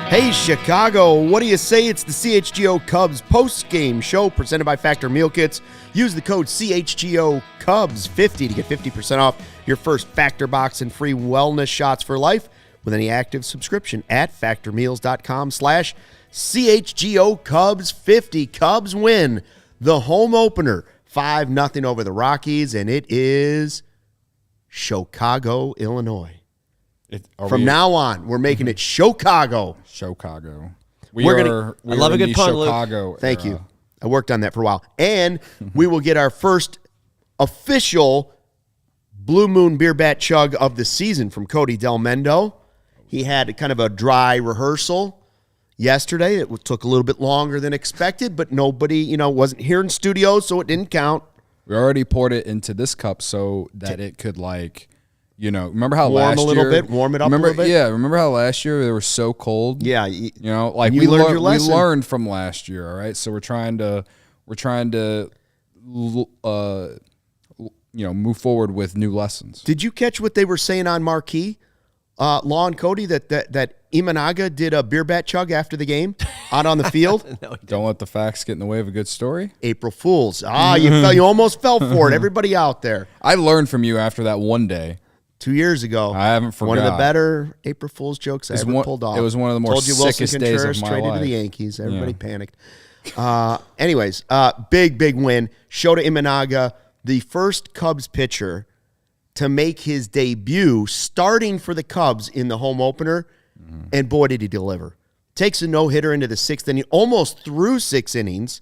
Hey, Chicago, what do you say? It's the CHGO Cubs post-game show presented by Factor Meal Kits. Use the code CHGO Cubs 50 to get 50% off your first Factor box and free wellness shots for life with any active subscription at factormeals.com/CHGO Cubs 50. Cubs win the home opener 5-0 over the Rockies, and it is Chicago, Illinois. Now on, we're making it Chicago. Chicago. I love a good pun, Luke. Thank you. I worked on that for a while. And we will get our first official Blue Moon beer bat chug of the season from Cody Delmendo. He had kind of a dry rehearsal yesterday. It took a little bit longer than expected, but nobody, wasn't here in studio, so it didn't count. We already poured it into this cup so that it could remember how warm last year, warm it up a little bit. Yeah, remember how last year they were so cold. Yeah, we learned your lesson. We learned from last year. All right, so we're trying to move forward with new lessons. Did you catch what they were saying on Marquee, Law and Cody, that Imanaga did a beer bat chug after the game out on the field? No, don't let the facts get in the way of a good story. April Fools. You almost fell for it. Everybody out there. I learned from you after that one day. 2 years ago. I haven't forgot. One of the better April Fool's jokes I ever pulled off. It was one of the more sickest days of my traded life. to the Yankees. Everybody panicked. Anyways, big win. Shota Imanaga, the first Cubs pitcher to make his debut starting for the Cubs in the home opener, and boy, did he deliver. Takes a no-hitter into the sixth inning, almost through 6 innings.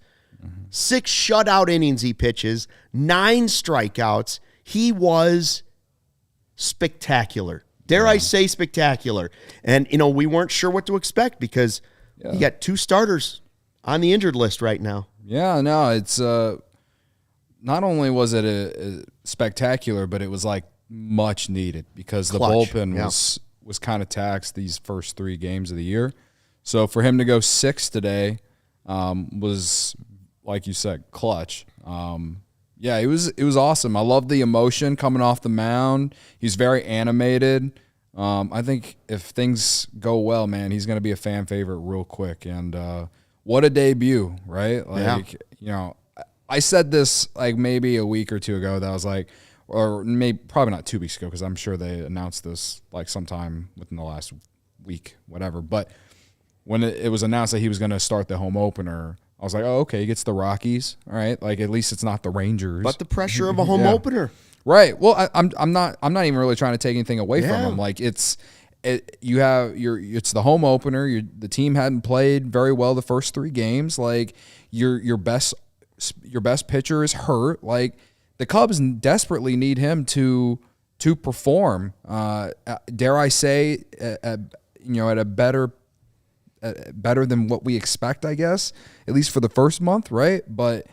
6 shutout innings he pitches, 9 strikeouts. He was spectacular. Dare I say spectacular. And, we weren't sure what to expect because you got 2 starters on the injured list right now. Yeah, no, it's not only was it a spectacular, but it was much needed because the bullpen was kind of taxed these first 3 games of the year. So for him to go 6 today was, like you said, clutch. Yeah, it was awesome. I love the emotion coming off the mound. He's very animated. I think if things go well, man, he's going to be a fan favorite real quick. And what a debut, right? I said this maybe a week or 2 ago that I was or maybe probably not 2 weeks ago because I'm sure they announced this sometime within the last week, whatever. But when it was announced that he was going to start the home opener, I was like, oh, okay, he gets the Rockies. All right, at least it's not the Rangers. But the pressure of a home opener. Right. Well, I'm not even really trying to take anything away from him. It's the home opener. The team hadn't played very well the first 3 games. Your best pitcher is hurt. The Cubs desperately need him to perform. Dare I say, at a better than what we expect, I guess, at least for the first month, right? But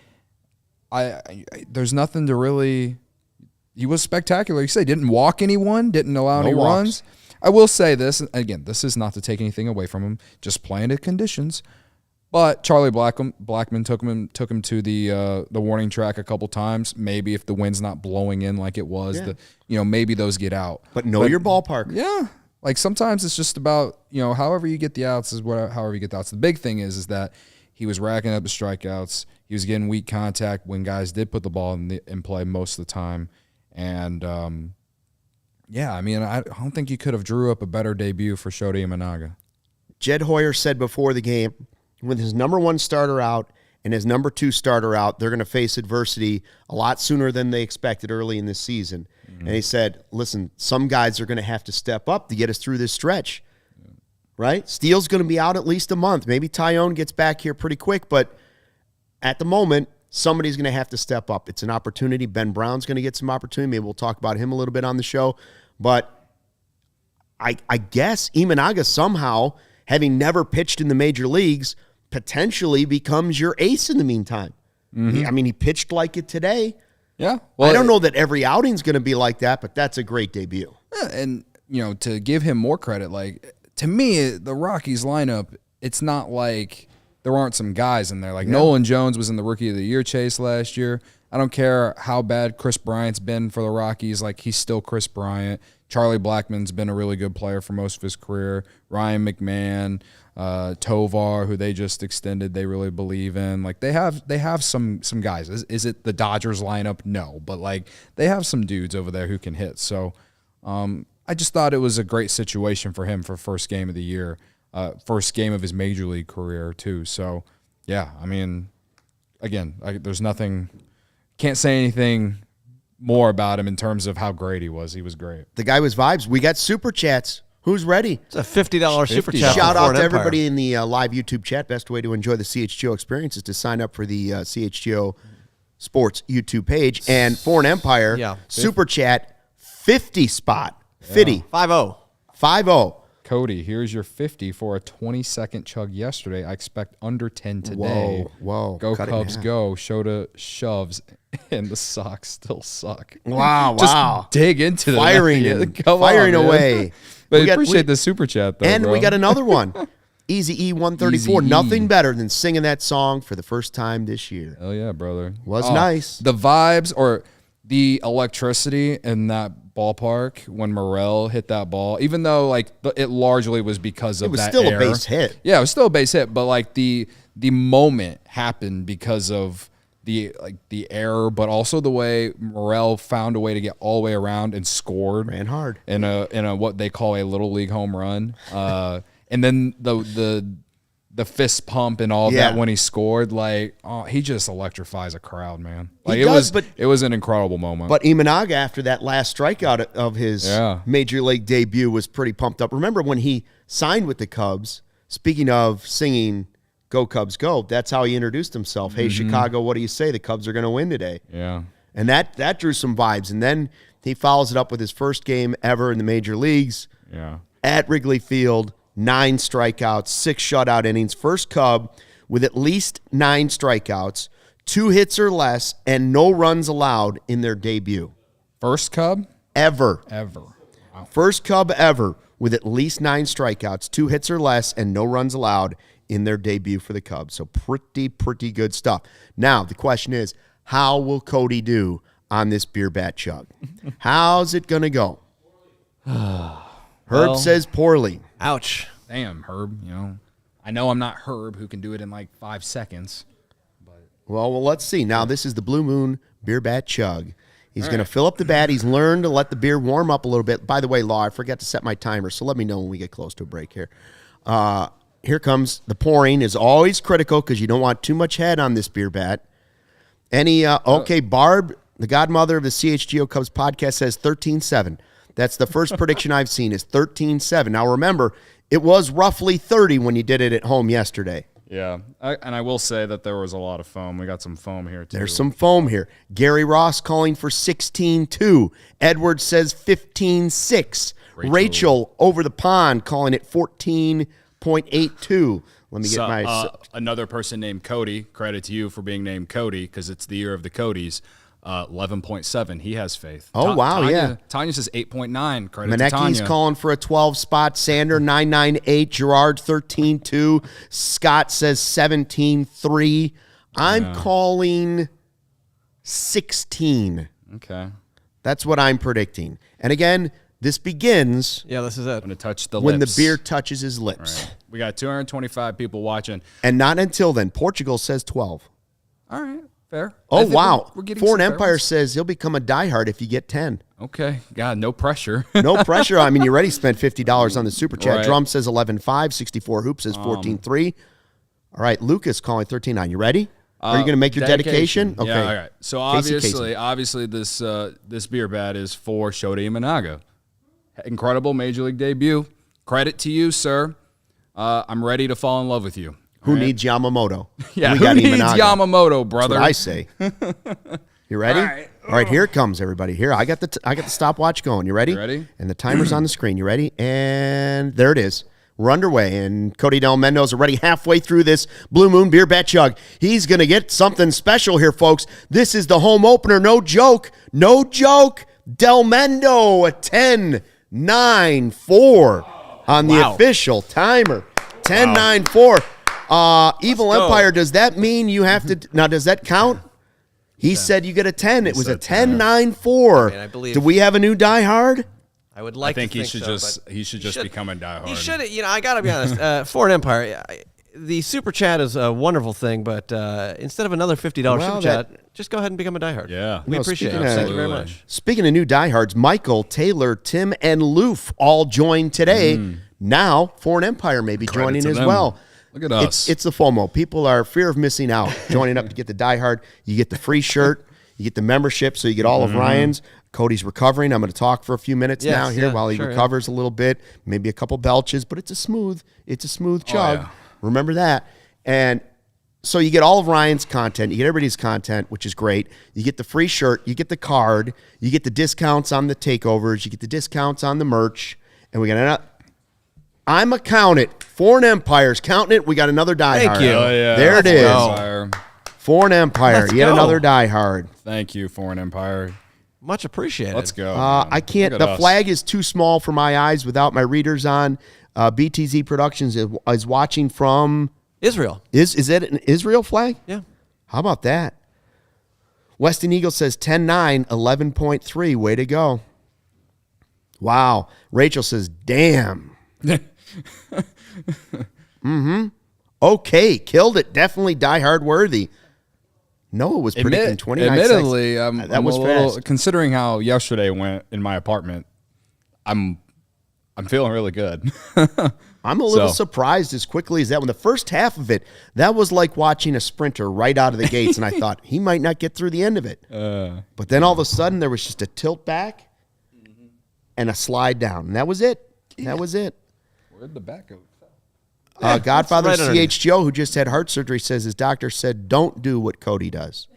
there's nothing to really. He was spectacular. You say didn't walk anyone, didn't allow any runs. I will say this again. This is not to take anything away from him. Just playing to conditions. But Charlie Blackmon took him to the warning track a couple times. Maybe if the wind's not blowing in like it was, maybe those get out. But your ballpark. Yeah. Sometimes it's just about, however you get the outs is however you get the outs. The big thing is that he was racking up the strikeouts. He was getting weak contact when guys did put the ball in play most of the time. And, I don't think you could have drew up a better debut for Shota Imanaga. Jed Hoyer said before the game, with his number 1 starter out and his number 2 starter out, they're going to face adversity a lot sooner than they expected early in this season. Mm-hmm. And he said, listen, some guys are going to have to step up to get us through this stretch, right? Steele's going to be out at least a month. Maybe Tyone gets back here pretty quick, but at the moment, somebody's going to have to step up. It's an opportunity. Ben Brown's going to get some opportunity. Maybe we'll talk about him a little bit on the show. But I guess Imanaga somehow, having never pitched in the major leagues, potentially becomes your ace in the meantime. He pitched like it today. Yeah. Well, I don't know that every outing's going to be like that, but that's a great debut. Yeah, and, to give him more credit, like, to me, the Rockies lineup, it's not like there aren't some guys in there. Like, Nolan Jones was in the Rookie of the Year chase last year. I don't care how bad Chris Bryant's been for the Rockies. Like, he's still Chris Bryant. Charlie Blackmon's been a really good player for most of his career. Ryan McMahon, Tovar, who they just extended, they really believe in. Like, they have some guys. Is it the Dodgers lineup? No, but like they have some dudes over there who can hit. So I just thought it was a great situation for him for first game of the year, first game of his major league career too. So yeah, I mean, again, there's nothing. Can't say anything more about him in terms of how great he was. He was great. The guy was vibes. We got super chats. Who's ready? It's a $50 super chat. Shout out to everybody in the live YouTube chat. Best way to enjoy the CHGO experience is to sign up for the CHGO Sports YouTube page. And Foreign Empire, super chat, 50 spot. 50. 5-0. 5-0. Cody, here's your 50 for a 20-second chug yesterday. I expect under 10 today. Whoa. Go Cubs, go. Shota shoves, and the Sox still suck. Wow. Just dig into the firing away. But I appreciate the super chat, though, And bro. we got another one. Easy E134. Easy Nothing better than singing that song for the first time this year. Hell yeah, brother. Was nice. The vibes or the electricity in that ballpark when Morel hit that ball, even though like it largely was because of that It was still air. a base hit. Yeah, it was still a base hit, but like the moment happened because of the error, but also the way Morel found a way to get all the way around and scored. Ran hard. In a what they call a little league home run. And then the fist pump and all that when he scored, like, he just electrifies a crowd, man. Like it was an incredible moment. But Imanaga, after that last strikeout of his major league debut, was pretty pumped up. Remember when he signed with the Cubs, speaking of singing Go Cubs Go, that's how he introduced himself. Hey, Chicago, what do you say? The Cubs are going to win today. Yeah. And that drew some vibes. And then he follows it up with his first game ever in the major leagues at Wrigley Field. 9 strikeouts, 6 shutout innings. First Cub with at least 9 strikeouts, 2 hits or less, and no runs allowed in their debut. First Cub? Ever. Wow. First Cub ever with at least 9 strikeouts, 2 hits or less, and no runs allowed in their debut for the Cubs. So pretty good stuff. Now, the question is, how will Cody do on this beer bat chug? How's it going to go? Herb says poorly. Ouch. Damn, Herb. I know I'm not Herb who can do it in like 5 seconds. But Well, let's see. Now, this is the Blue Moon Beer Bat Chug. He's going to fill up the bat. He's learned to let the beer warm up a little bit. By the way, Law, I forgot to set my timer, so let me know when we get close to a break here. Here comes the pouring. Is always critical because you don't want too much head on this beer bat. Barb, the godmother of the CHGO Cubs podcast, says 13-7. That's the first prediction I've seen is 13-7. Now, remember, it was roughly 30 when you did it at home yesterday. yeah, and I will say that there was a lot of foam. We got some foam here, too. There's some foam here. Gary Ross calling for 16-2. Edwards says 15-6. Rachel over the pond calling it 14.82. Let me get another person named Cody. Credit to you for being named Cody because it's the year of the Codys. 11.7. He has faith. Oh, wow, Tanya says 8.9. Credit to Manecki's Tanya. calling for a 12 spot. Sander 998. Gerard 13-2. Scott says 17-3. I'm calling 16. Okay. That's what I'm predicting. And again, this begins this is it. When it touched the when lips. the beer touches his lips. Right. We got 225 people watching. And not until then. Portugal says 12. All right. Fair. Oh, wow. We're getting Foreign some fair Empire ones. says he'll become a diehard if you get 10. Okay. God, no pressure. No pressure. I mean, you already spent $50 on the super chat. Right. Drum says 11.5. 64 Hoop says 14.3. All right. Lucas calling 13.9. You ready? Are you going to make your dedication? Okay. Yeah, all right. So obviously this beer bat is for Shota Imanaga. Incredible major league debut. Credit to you, sir. I'm ready to fall in love with you. Who needs Yamamoto? Yeah, we who got needs Imanaga. Yamamoto, brother? That's what I say. You ready? All right, here it comes, everybody. Here, I got the stopwatch going. You ready? You ready? And the timer's on the screen. You ready? And there it is. We're underway, and Cody Delmendo is already halfway through this Blue Moon beer bet chug. He's going to get something special here, folks. This is the home opener. No joke. No joke. Delmendo, a 10-9-4 on the official timer. 10-9-4. Evil Empire, does that mean you have to – now, does that count? He said you get a 10. It was a 10-9-4. I believe. Do we have a new diehard? I would like. I think to he think should so, he should just become a diehard. He should. You know, I got to be honest. Foreign Empire, the super chat is a wonderful thing, but instead of another $50 super chat, just go ahead and become a diehard. Yeah, we appreciate it. Thank you very much. Speaking of new diehards, Michael, Taylor, Tim, and Loof all joined today. Now, Foreign Empire may be joining as well. Look at us. It's the FOMO. People are fear of missing out. Joining up to get the diehard. You get the free shirt. You get the membership, so you get all of Ryan's. Cody's recovering. I'm going to talk for a few minutes now here while he recovers a little bit, maybe a couple belches, but it's a smooth chug. Yeah. Remember that. And so you get all of Ryan's content. You get everybody's content, which is great. You get the free shirt. You get the card. You get the discounts on the takeovers. You get the discounts on the merch. And we got another. I'm a count it. Foreign Empires counting it. We got another diehard. Thank you. Oh, yeah. There it is. Empire. Foreign Empire. Let's Yet go. another diehard. Thank you, Foreign Empire. Much appreciated. Let's go. I can't. Look at The us. flag is too small for my eyes without my readers on. BTZ Productions is watching from Israel. Is it an Israel flag? Yeah. How about that? Weston Eagle says 10-9, 11.3. Way to go. Wow. Rachel says, damn. Okay. Killed it. Definitely diehard worthy. Noah was predicting 29 Admittedly, seconds. I'm a little, considering how yesterday went in my apartment, I'm feeling really good. I'm a little surprised as quickly as that. When the first half of it, that was like watching a sprinter right out of the gates, and I thought he might not get through the end of it. But then all of a sudden, there was just a tilt back and a slide down, and that was it. That was it. Where'd the back go? Godfather right underneath. CHGO, who just had heart surgery, says his doctor said, don't do what Cody does.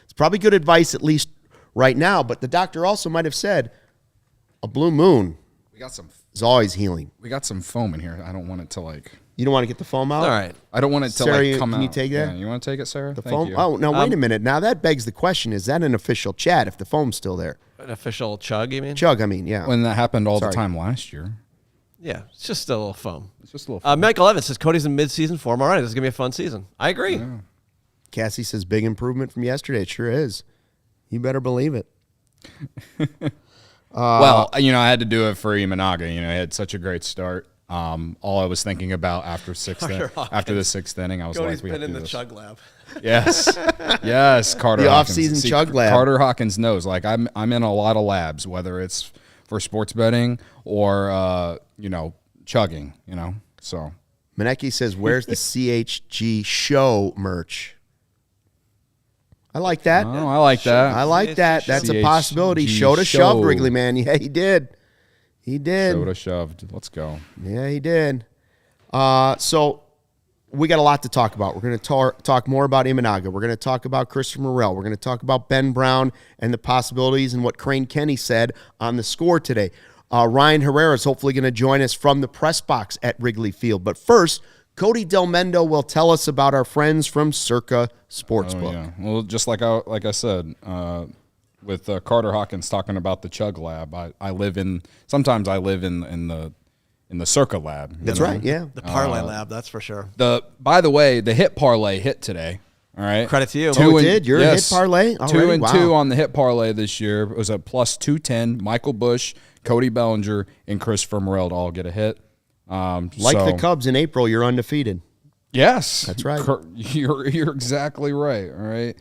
It's probably good advice, at least right now, but the doctor also might have said a blue moon We got some. is always healing. We got some foam in here. I don't want it to like. You don't want to get the foam out? All right. I don't want it to Sarah, like come can out. you take that? Yeah, you want to take it, Sarah? The Thank foam? you. Oh, now wait a minute. Now that begs the question, is that an official chat if the foam's still there? An official chug, you mean? Chug, I mean, yeah. When that happened all Sorry. the time last year. Yeah. It's just a little foam. It's just a little. Michael Evans says Cody's in mid-season form. All right. This is going to be a fun season. I agree. Yeah. Cassie says big improvement from yesterday. It sure is. You better believe it. Well, I had to do it for Imanaga. He had such a great start. All I was thinking about after the sixth inning, I was Cody's like, we been have in to the do this. chug lab. Yes, yes, Carter. The Hawkins. off-season See, chug lab. Carter Hawkins knows. Like I'm in a lot of labs, whether it's for sports betting or chugging. So Maneki says, where's the CHG show merch? I like that. oh, I like that. I like that. That's a CHG possibility. Shota show. shoved Wrigley, man. Yeah, he did. He did. Shota shoved. Let's go. Yeah, he did. So we got a lot to talk about. We're going to talk more about Imanaga. We're going to talk about Christopher Morel. We're going to talk about Ben Brown and the possibilities and what Crane Kenny said on the score today. Ryan Herrera is hopefully going to join us from the press box at Wrigley Field. But first, Cody Delmendo will tell us about our friends from Circa Sportsbook. Oh, yeah. Well, just like I said, with Carter Hawkins talking about the Chug Lab, sometimes I live in the Circa Lab. That's right, yeah. The parlay lab, that's for sure. By the way, the hit parlay hit today. All right, Credit to you. Oh, it did? You're a hit parlay? Already? 2 and Wow. 2 on the hit parlay this year. It was a plus 210. Michael Bush, Cody Bellinger, and Christopher Morel to all get a hit. The Cubs in April, you're undefeated. Yes, That's right. You're exactly right. All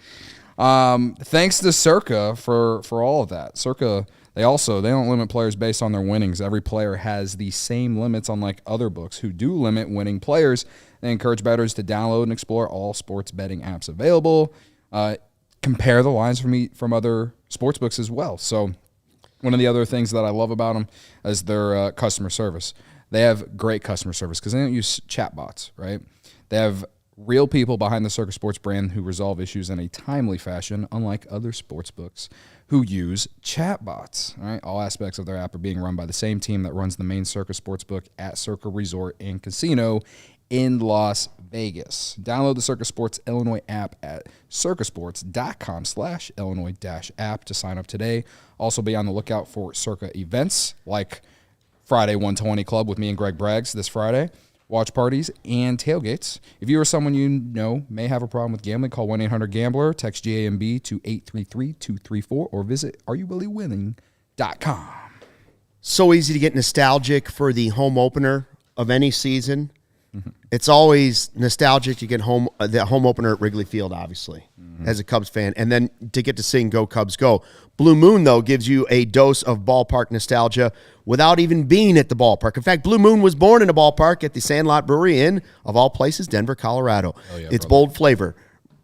right. Thanks to Circa for all of that. Circa, they don't limit players based on their winnings. Every player has the same limits, unlike other books who do limit winning players. They encourage bettors to download and explore all sports betting apps available. Compare the lines from other sports books as well. So one of the other things that I love about them is their customer service. They have great customer service because they don't use chatbots, right? They have real people behind the Circa Sports brand who resolve issues in a timely fashion, unlike other sports books who use chatbots. All right, all aspects of their app are being run by the same team that runs the main Circa Sportsbook at Circa Resort and Casino in Las Vegas. Download the Circa Sports Illinois app at circasports.com/Illinois-app to sign up today. Also be on the lookout for Circa events like Friday 120 Club with me and Greg Braggs this Friday, watch parties, and tailgates. If you or someone you know may have a problem with gambling, call 1-800-GAMBLER, text GAMB to 833-234, or visit areyoubillywinning.com. So easy to get nostalgic for the home opener of any season. It's always nostalgic to get the home opener at Wrigley Field, obviously, as a Cubs fan, and then to get to sing Go Cubs Go. Blue Moon, though, gives you a dose of ballpark nostalgia without even being at the ballpark. In fact, Blue Moon was born in a ballpark at the Sandlot Brewery in, of all places, Denver, Colorado. Oh, yeah, its bold flavor,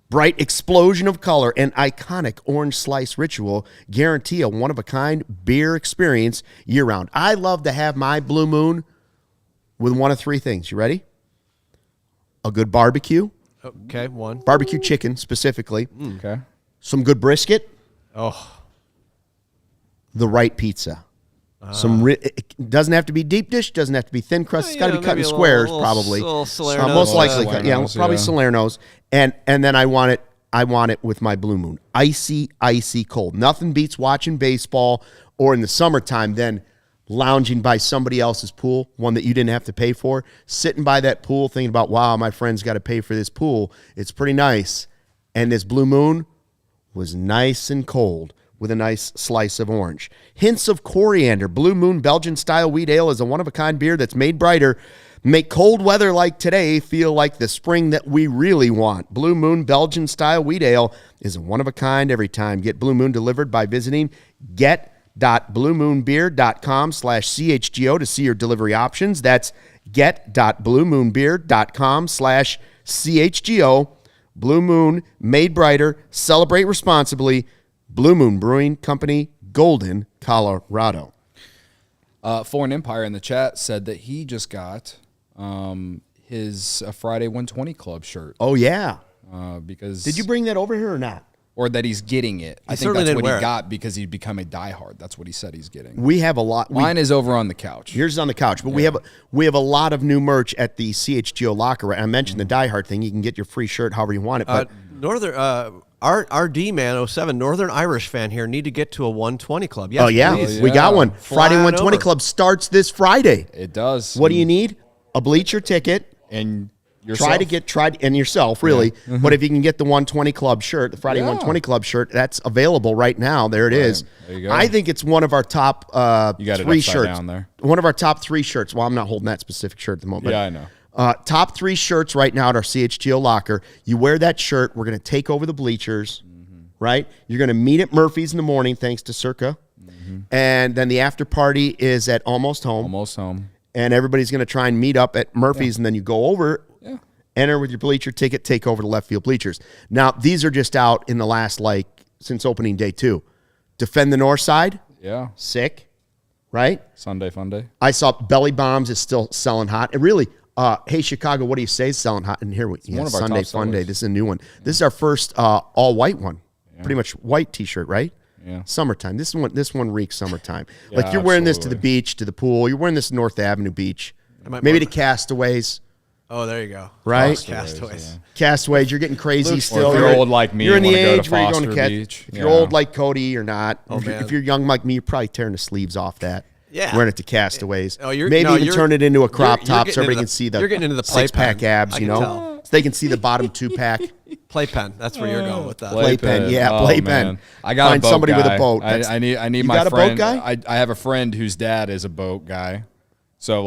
bright explosion of color, and iconic orange slice ritual guarantee a one-of-a-kind beer experience year-round. I love to have my Blue Moon with one of three things. You ready? A good barbecue. Okay, one. Barbecue chicken, specifically. Okay. Some good brisket. Oh. The right pizza. It doesn't have to be deep dish, doesn't have to be thin crust. It's got to be cut in squares, probably. Most likely, probably Salerno's. And then I want it with my Blue Moon. Icy, icy cold. Nothing beats watching baseball or in the summertime then lounging by somebody else's pool, one that you didn't have to pay for, sitting by that pool thinking about, wow, my friend's got to pay for this pool. It's pretty nice. And this Blue Moon was nice and cold with a nice slice of orange. Hints of coriander. Blue Moon Belgian-style wheat ale is a one-of-a-kind beer that's made brighter. Make cold weather like today feel like the spring that we really want. Blue Moon Belgian-style wheat ale is a one-of-a-kind every time. Get Blue Moon delivered by visiting get.bluemoonbeer.com/CHGO to see your delivery options. That's get.bluemoonbeer.com/CHGO. Blue Moon, made brighter. Celebrate responsibly. Blue Moon Brewing Company, Golden, Colorado. Foreign Empire in the chat said that he just got his Friday 120 Club shirt. Oh, yeah. Because did you bring that over here or not? Or that he's getting it. I think that's what he got because he'd become a diehard. That's what he said he's getting. We have a lot. Mine is over on the couch. Yours is on the couch, but we have a lot of new merch at the CHGO locker. I mentioned the diehard thing. You can get your free shirt however you want it. But RD Man 07, Northern Irish fan here, need to get to a 120 Club. Yes, please. We got one. Friday 120 Club starts this Friday. It does. What do you need? A bleacher ticket and yourself. And yourself, really. Yeah. But if you can get the 120 Club shirt, the Friday 120 Club shirt, that's available right now. There it is. There you go. I think it's one of our top you got three it shirts. Down there. One of our top three shirts. Well, I'm not holding that specific shirt at the moment. Yeah, I know. Top three shirts right now at our CHGO locker. You wear that shirt, we're going to take over the bleachers, right? You're going to meet at Murphy's in the morning, thanks to Circa. And then the after party is at Almost Home. Almost Home. And everybody's going to try and meet up at Murphy's, and then you go over, enter with your bleacher ticket, take over the left field bleachers. Now, these are just out in the last, since opening day 2. Defend the North Side. Yeah. Sick, right? Sunday Fun Day. I saw Belly Bombs is still selling hot. It really... hey, Chicago, what do you say is selling hot? And here we Sunday Fun Day. This is a new one. This is our first all-white one. Yeah. Pretty much white T-shirt, right? Yeah. Summertime. This one reeks summertime. Yeah, you're wearing this to the beach, to the pool. You're wearing this to North Avenue Beach. Maybe to Castaways. Oh, there you go. Right? Castaways. Castaways. You're getting crazy still. Or if you're old like me, you're in the age where you're going to catch. Beach. If you're old like Cody or not, Oh, if you're young like me, you're probably tearing the sleeves off that. Yeah. Wearing it to Castaways. Oh, turn it into a crop top so everybody can see the you're getting into the six-pack abs, so they can see the bottom 2-pack. Playpen. That's where you're going with that. Playpen. Yeah, playpen. I got Find a boat somebody guy. with a boat. I need my got a friend. boat guy? I have a friend whose dad is a boat guy. So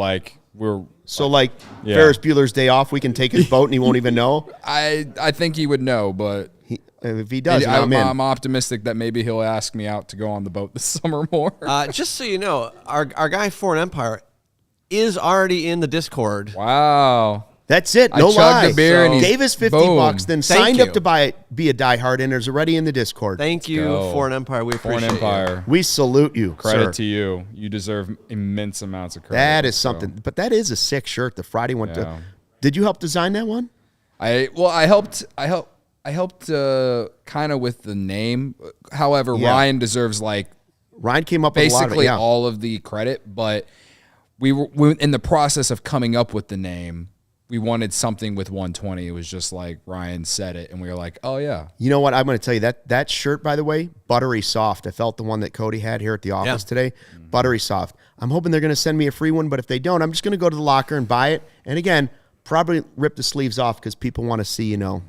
we're Ferris Bueller's Day Off, we can take his boat and he won't even know. I think he would know, but if he does, I'm optimistic that maybe he'll ask me out to go on the boat this summer more. Just so you know, our guy Foreign Empire is already in the Discord. Wow. That's it. No lie. The beer and gave us $50, then signed up to be a diehard, and is already in the Discord. Thank you, Foreign Empire. We appreciate Foreign Empire. We salute you. Credit to you. You deserve immense amounts of credit. That is something. But that is a sick shirt. The Friday one. Yeah. Did you help design that one? I helped kind of with the name. However, Ryan deserves Ryan came up with basically a lot of it, all of the credit, but we were in the process of coming up with the name. We wanted something with 120. It was just like Ryan said it, and we were like, oh, yeah. You know what? I'm going to tell you that shirt, by the way, buttery soft. I felt the one that Cody had here at the office today. Buttery soft. I'm hoping they're going to send me a free one, but if they don't, I'm just going to go to the locker and buy it. And again, probably rip the sleeves off because people want to see, the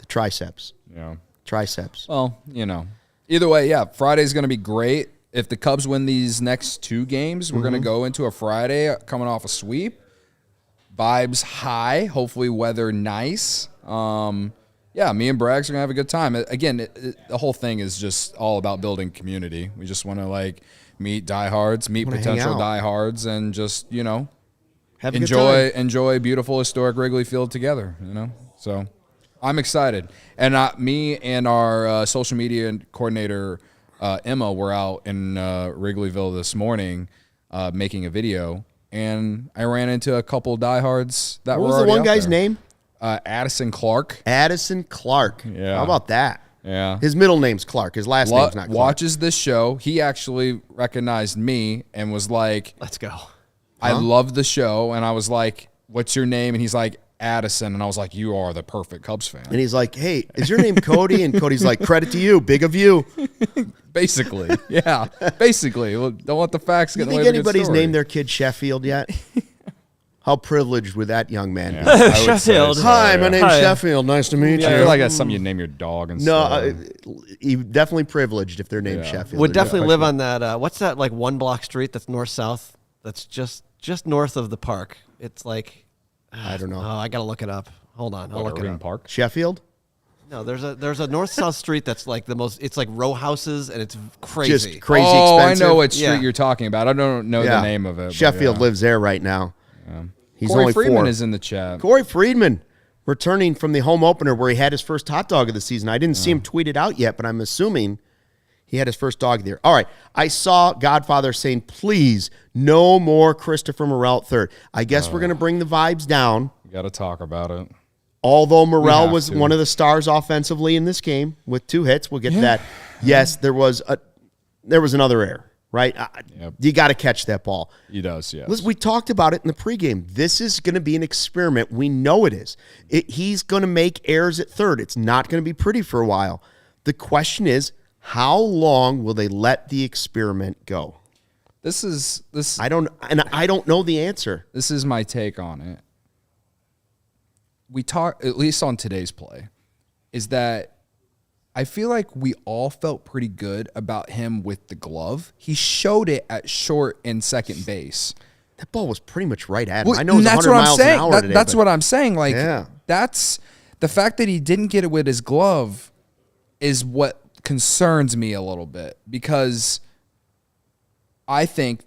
triceps. Yeah. Triceps. Well, either way, yeah, Friday's going to be great. If the Cubs win these next 2 games, we're going to go into a Friday coming off a sweep. Vibes high, hopefully weather nice. Me and Braggs are going to have a good time. Again, the whole thing is just all about building community. We just want to meet diehards, meet potential diehards, and just, have a good time. Enjoy beautiful historic Wrigley Field together, So I'm excited. And me and our social media coordinator, Emma, were out in Wrigleyville this morning making a video. And I ran into a couple diehards that were already out there. What was the one guy's name? Addison Clark. Addison Clark. Yeah. How about that? Yeah. His middle name's Clark. His last name's not Clark. Watches this show. He actually recognized me and was like, let's go. I love the show. And I was like, what's your name? And he's like, Addison. And I was like, you are the perfect Cubs fan. And he's like, hey, is your name Cody? And Cody's like, credit to you. Big of you. Basically. Yeah. Basically. Well, don't let the facts get in the way think of a good anybody's story. named their kid Sheffield yet? How privileged would that young man be? Sheffield. So, Hi, my name's Sheffield. Nice to meet you. I feel like that's something you name your dog and stuff. Definitely privileged if they're named Sheffield. Would definitely live on that. What's that, 1 block street that's north-south? That's just north of the park. It's like, I don't know. Oh, I got to look it up. Hold on. I'll look it up. Park? Sheffield? No, there's a north-south street that's the most, it's like row houses and it's crazy. Just crazy expensive. expensive. I know what street you're talking about. I don't know the name of it. Sheffield lives there right now. Yeah. He's Corey only Friedman 4. is in the chat. Corey Friedman returning from the home opener where he had his first hot dog of the season. I didn't see him tweet it out yet, but I'm assuming he had his first dog there. All right. I saw Godfather saying, please, no more Christopher Morel at third. I guess we're going to bring the vibes down. We got to talk about it. Although Morel was one of the stars offensively in this game with 2 hits. We'll get to that. Yes, there was another error, right? You got to catch that ball. He does, yes. Listen, we talked about it in the pregame. This is going to be an experiment. We know it is. He's going to make errors at third. It's not going to be pretty for a while. The question is, how long will they let the experiment go? I don't know the answer. This is my take on it. We talk, at least on today's play, is that I feel like we all felt pretty good about him with the glove. He showed it at short and second base. That ball was pretty much right at him. I know it's 100 miles an hour today. That's what I'm saying. That's the fact that he didn't get it with his glove is what concerns me a little bit, because I think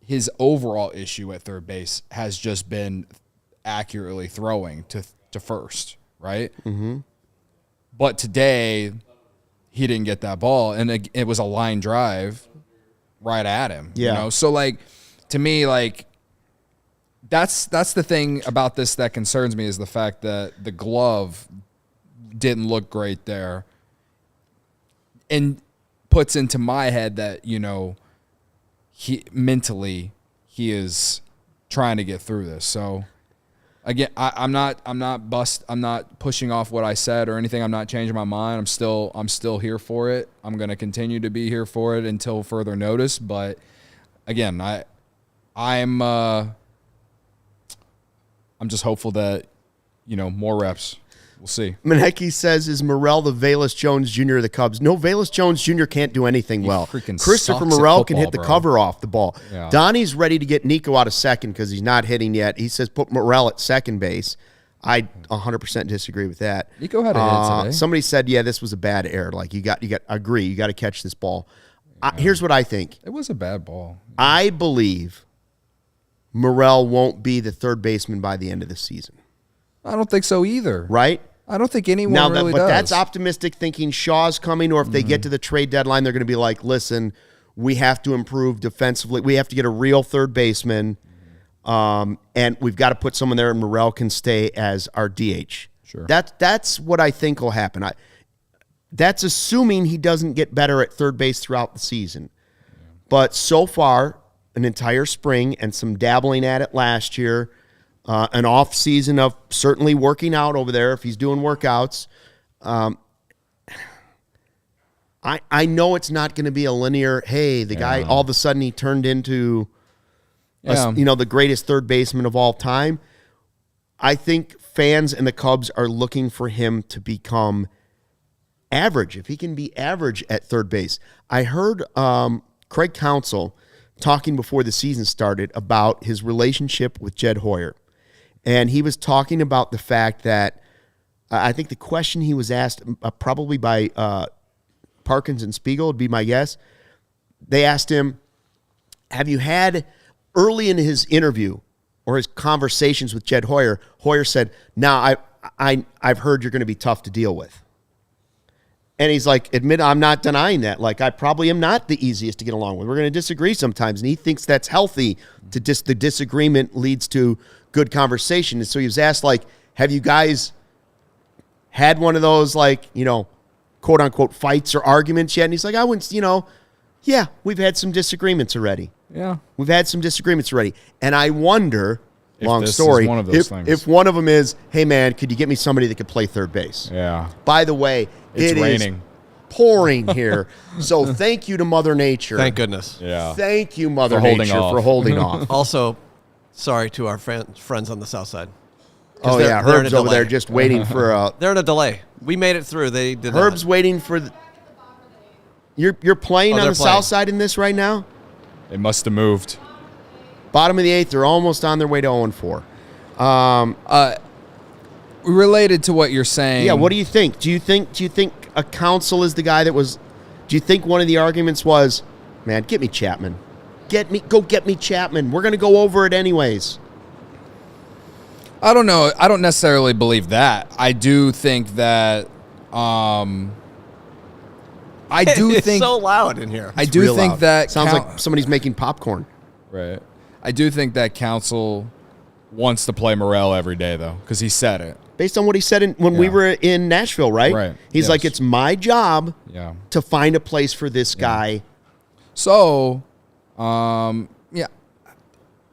his overall issue at third base has just been accurately throwing to first, right? Mm-hmm. But today, he didn't get that ball, and it was a line drive right at him. Yeah. So to me, that's the thing about this that concerns me, is the fact that the glove didn't look great there, and puts into my head that he mentally is trying to get through this. So. Again, I'm not pushing off what I said or anything. I'm not changing my mind. I'm still here for it. I'm going to continue to be here for it until further notice. But again, I'm just hopeful that more reps. We'll see. Maneki says, is Morel the Velus Jones Jr. of the Cubs? No, Velus Jones Jr. can't do anything well. Christopher Morel can hit the cover off the ball. Yeah. Donnie's ready to get Nico out of second because he's not hitting yet. He says put Morel at second base. I 100% disagree with that. Nico had a hit today. Somebody said, yeah, this was a bad error. You got agree. You got to catch this ball. Yeah. Here's what I think. It was a bad ball. I believe Morel won't be the third baseman by the end of the season. I don't think so either. Right? I don't think anyone really does. But that's optimistic thinking Shaw's coming, or if they get to the trade deadline, they're going to be like, listen, we have to improve defensively. We have to get a real third baseman, and we've got to put someone there, and Morel can stay as our DH. Sure. That's what I think will happen. That's assuming he doesn't get better at third base throughout the season. Yeah. But so far, an entire spring and some dabbling at it last year, an off season of certainly working out over there if he's doing workouts. I know it's not going to be a linear, hey, the guy, all of a sudden he turned into, the greatest third baseman of all time. I think fans and the Cubs are looking for him to become average. If he can be average at third base. I heard Craig Counsell talking before the season started about his relationship with Jed Hoyer. And he was talking about the fact that I think the question he was asked probably by Parkins and Spiegel would be my guess. They asked him, have you had early in his interview or his conversations with Jed Hoyer, Hoyer said, I've heard you're going to be tough to deal with. And he's like, I'm not denying that. Like, I probably am not the easiest to get along with. We're going to disagree sometimes. And he thinks that's healthy. The disagreement leads to good conversation. And so he was asked, like, have you guys had one of those, like, quote unquote fights or arguments yet? And he's like, I wouldn't, yeah, we've had some disagreements already. Yeah. We've had some disagreements already. And I wonder, long this story, is one of those things. If one of them is, hey, man, could you get me somebody that could play third base? Yeah. By the way, it's raining. Is pouring here. So thank you to Mother Nature. Thank goodness. Yeah. Thank you, Mother Nature, for holding off. Also, sorry to our friends on the south side. Oh, yeah. Herb's over there just waiting for a... They're in a delay. We made it through. They did Herb's not. waiting for... You're playing on the south side in this right now? They must have moved. Bottom of the eighth, they're almost on their way to 0-4. Related to what you're saying. Yeah, what do you think? Do you think a Counsell is the guy that was... Do you think one of the arguments was, man, get me Chapman. Go get me Chapman. We're going to go over it anyways. I don't know. I don't necessarily believe that. I do think that... It's so loud in here. I do think loud. that... Sounds like somebody's making popcorn. Right. I do think that Counsell wants to play Morel every day, though, because he said it. Based on what he said when we were in Nashville, right? Right. He's like, it's my job Yeah. to find a place for this guy. So, yeah.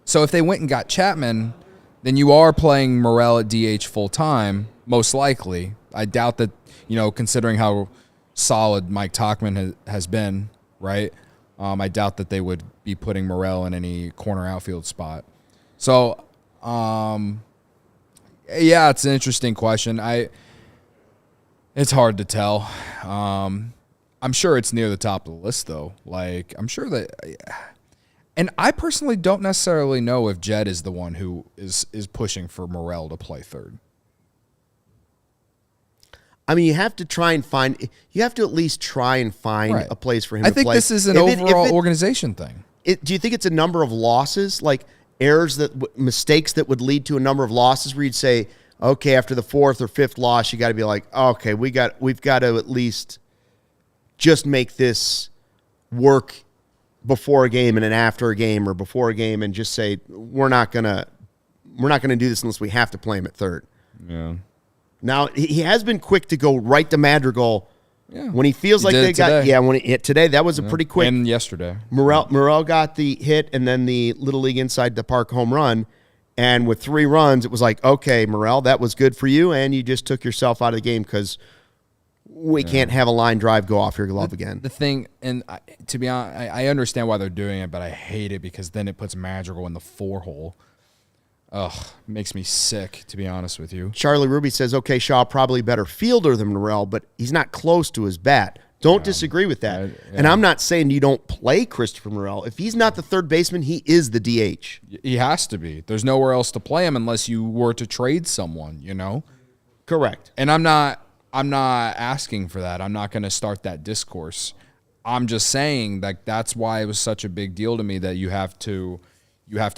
So if they went and got Chapman, then you are playing Morel at DH full time, most likely. I doubt that, considering how solid Mike Tauchman has been, right? I doubt that they would be putting Morel in any corner outfield spot. So, yeah, it's an interesting question. It's hard to tell. I'm sure it's near the top of the list, though. Like, I'm sure that... And I personally don't necessarily know if Jed is the one who is pushing for Morel to play third. I mean, you have to at least try and find a place for him to play. I think this is an overall organization thing. Do you think it's a number of losses, like mistakes that would lead to a number of losses where you'd say, okay, after the fourth or fifth loss, you got to be like, okay, we've got to at least just make this work before a game and then after a game, or before a game, and just say we're not gonna do this unless we have to play him at third. Yeah. Now, he has been quick to go right to Madrigal when he feels like they got today. Yeah, when today that was a pretty quick. And yesterday. Morel got the hit and then the Little League Inside the Park home run, and with 3 runs, it was like, okay, Morel, that was good for you, and you just took yourself out of the game because we can't have a line drive go off your glove again. The thing, and to be honest, I understand why they're doing it, but I hate it because then it puts Madrigal in the 4-hole. Ugh, makes me sick, to be honest with you. Charlie Ruby says, okay, Shaw probably better fielder than Morel, but he's not close to his bat. Don't disagree with that. And I'm not saying you don't play Christopher Morel. If he's not the third baseman, he is the DH. He has to be. There's nowhere else to play him unless you were to trade someone, Correct. And I'm not asking for that. I'm not going to start that discourse. I'm just saying that's why it was such a big deal to me that you have to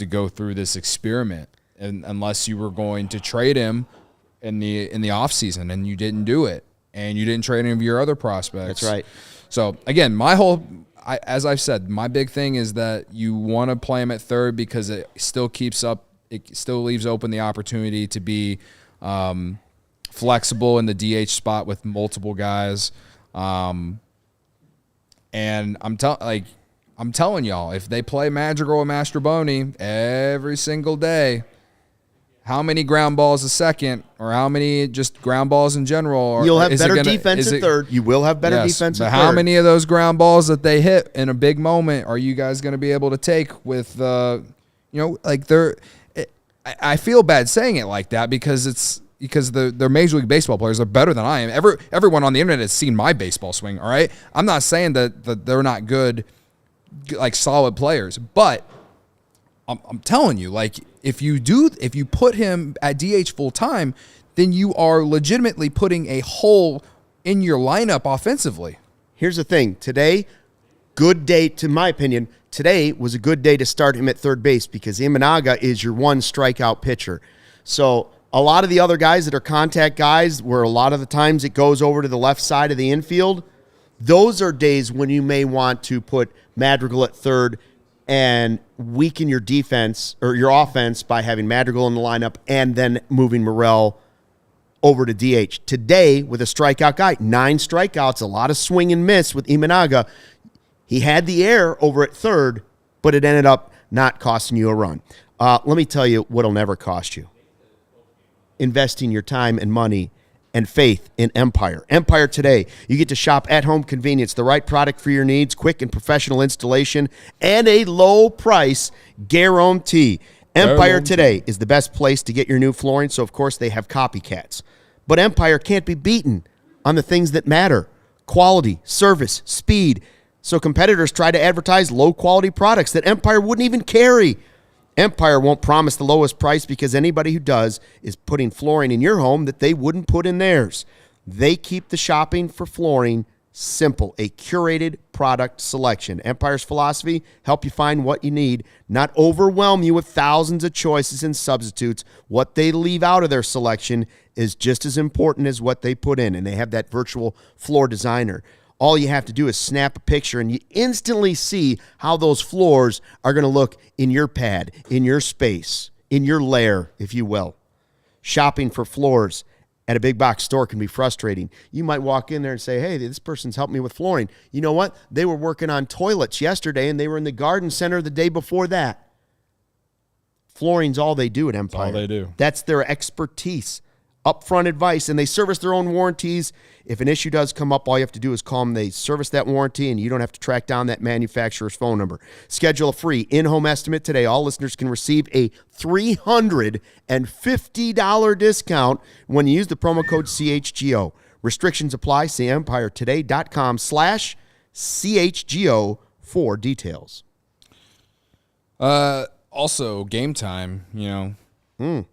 go through this experiment. And unless you were going to trade him in the offseason, and you didn't do it, and you didn't trade any of your other prospects. That's right. So again, as I've said, my big thing is that you want to play him at third because it still leaves open the opportunity to be flexible in the DH spot with multiple guys. And I'm telling y'all, if they play Madrigal and Mastroboni every single day, how many ground balls a second, or how many just ground balls in general? You'll have better defense at third. You will have better defense at third. How many of those ground balls that they hit in a big moment are you guys going to be able to take with, I feel bad saying it like that because they're Major League Baseball players. They're better than I am. Everyone on the internet has seen my baseball swing, all right? I'm not saying that they're not good, like solid players, but I'm telling you, like, if you put him at DH full time, then you are legitimately putting a hole in your lineup offensively. Here's the thing. Today, good day, to my opinion, today was a good day to start him at third base because Imanaga is your one strikeout pitcher. So a lot of the other guys that are contact guys, where a lot of the times it goes over to the left side of the infield, those are days when you may want to put Madrigal at third and weaken your defense or your offense by having Madrigal in the lineup and then moving Morel over to DH. Today, with a strikeout guy, 9 strikeouts, a lot of swing and miss with Imanaga. He had the air over at third, but it ended up not costing you a run. Let me tell you what'll never cost you. Investing your time and money and faith in Empire. Empire today, you get to shop at home convenience, the right product for your needs, quick and professional installation, and a low price guarantee. Empire today is the best place to get your new flooring, so of course they have copycats. But Empire can't be beaten on the things that matter: quality, service, speed. So competitors try to advertise low-quality products that Empire wouldn't even carry. Empire won't promise the lowest price because anybody who does is putting flooring in your home that they wouldn't put in theirs. They keep the shopping for flooring simple, a curated product selection. Empire's philosophy: help you find what you need, not overwhelm you with thousands of choices and substitutes. What they leave out of their selection is just as important as what they put in, and they have that virtual floor designer. All you have to do is snap a picture, and you instantly see how those floors are going to look in your pad, in your space, in your lair, if you will. Shopping for floors at a big box store can be frustrating. You might walk in there and say, hey, this person's helped me with flooring. You know what? They were working on toilets yesterday, and they were in the garden center the day before that. Flooring's all they do at Empire. That's all they do. That's their expertise. Upfront advice, and they service their own warranties. If an issue does come up, all you have to do is call them. They service that warranty, and you don't have to track down that manufacturer's phone number. Schedule a free in-home estimate today. All listeners can receive a $350 discount when you use the promo code CHGO. Restrictions apply. See EmpireToday.com/CHGO for details. Also, game time,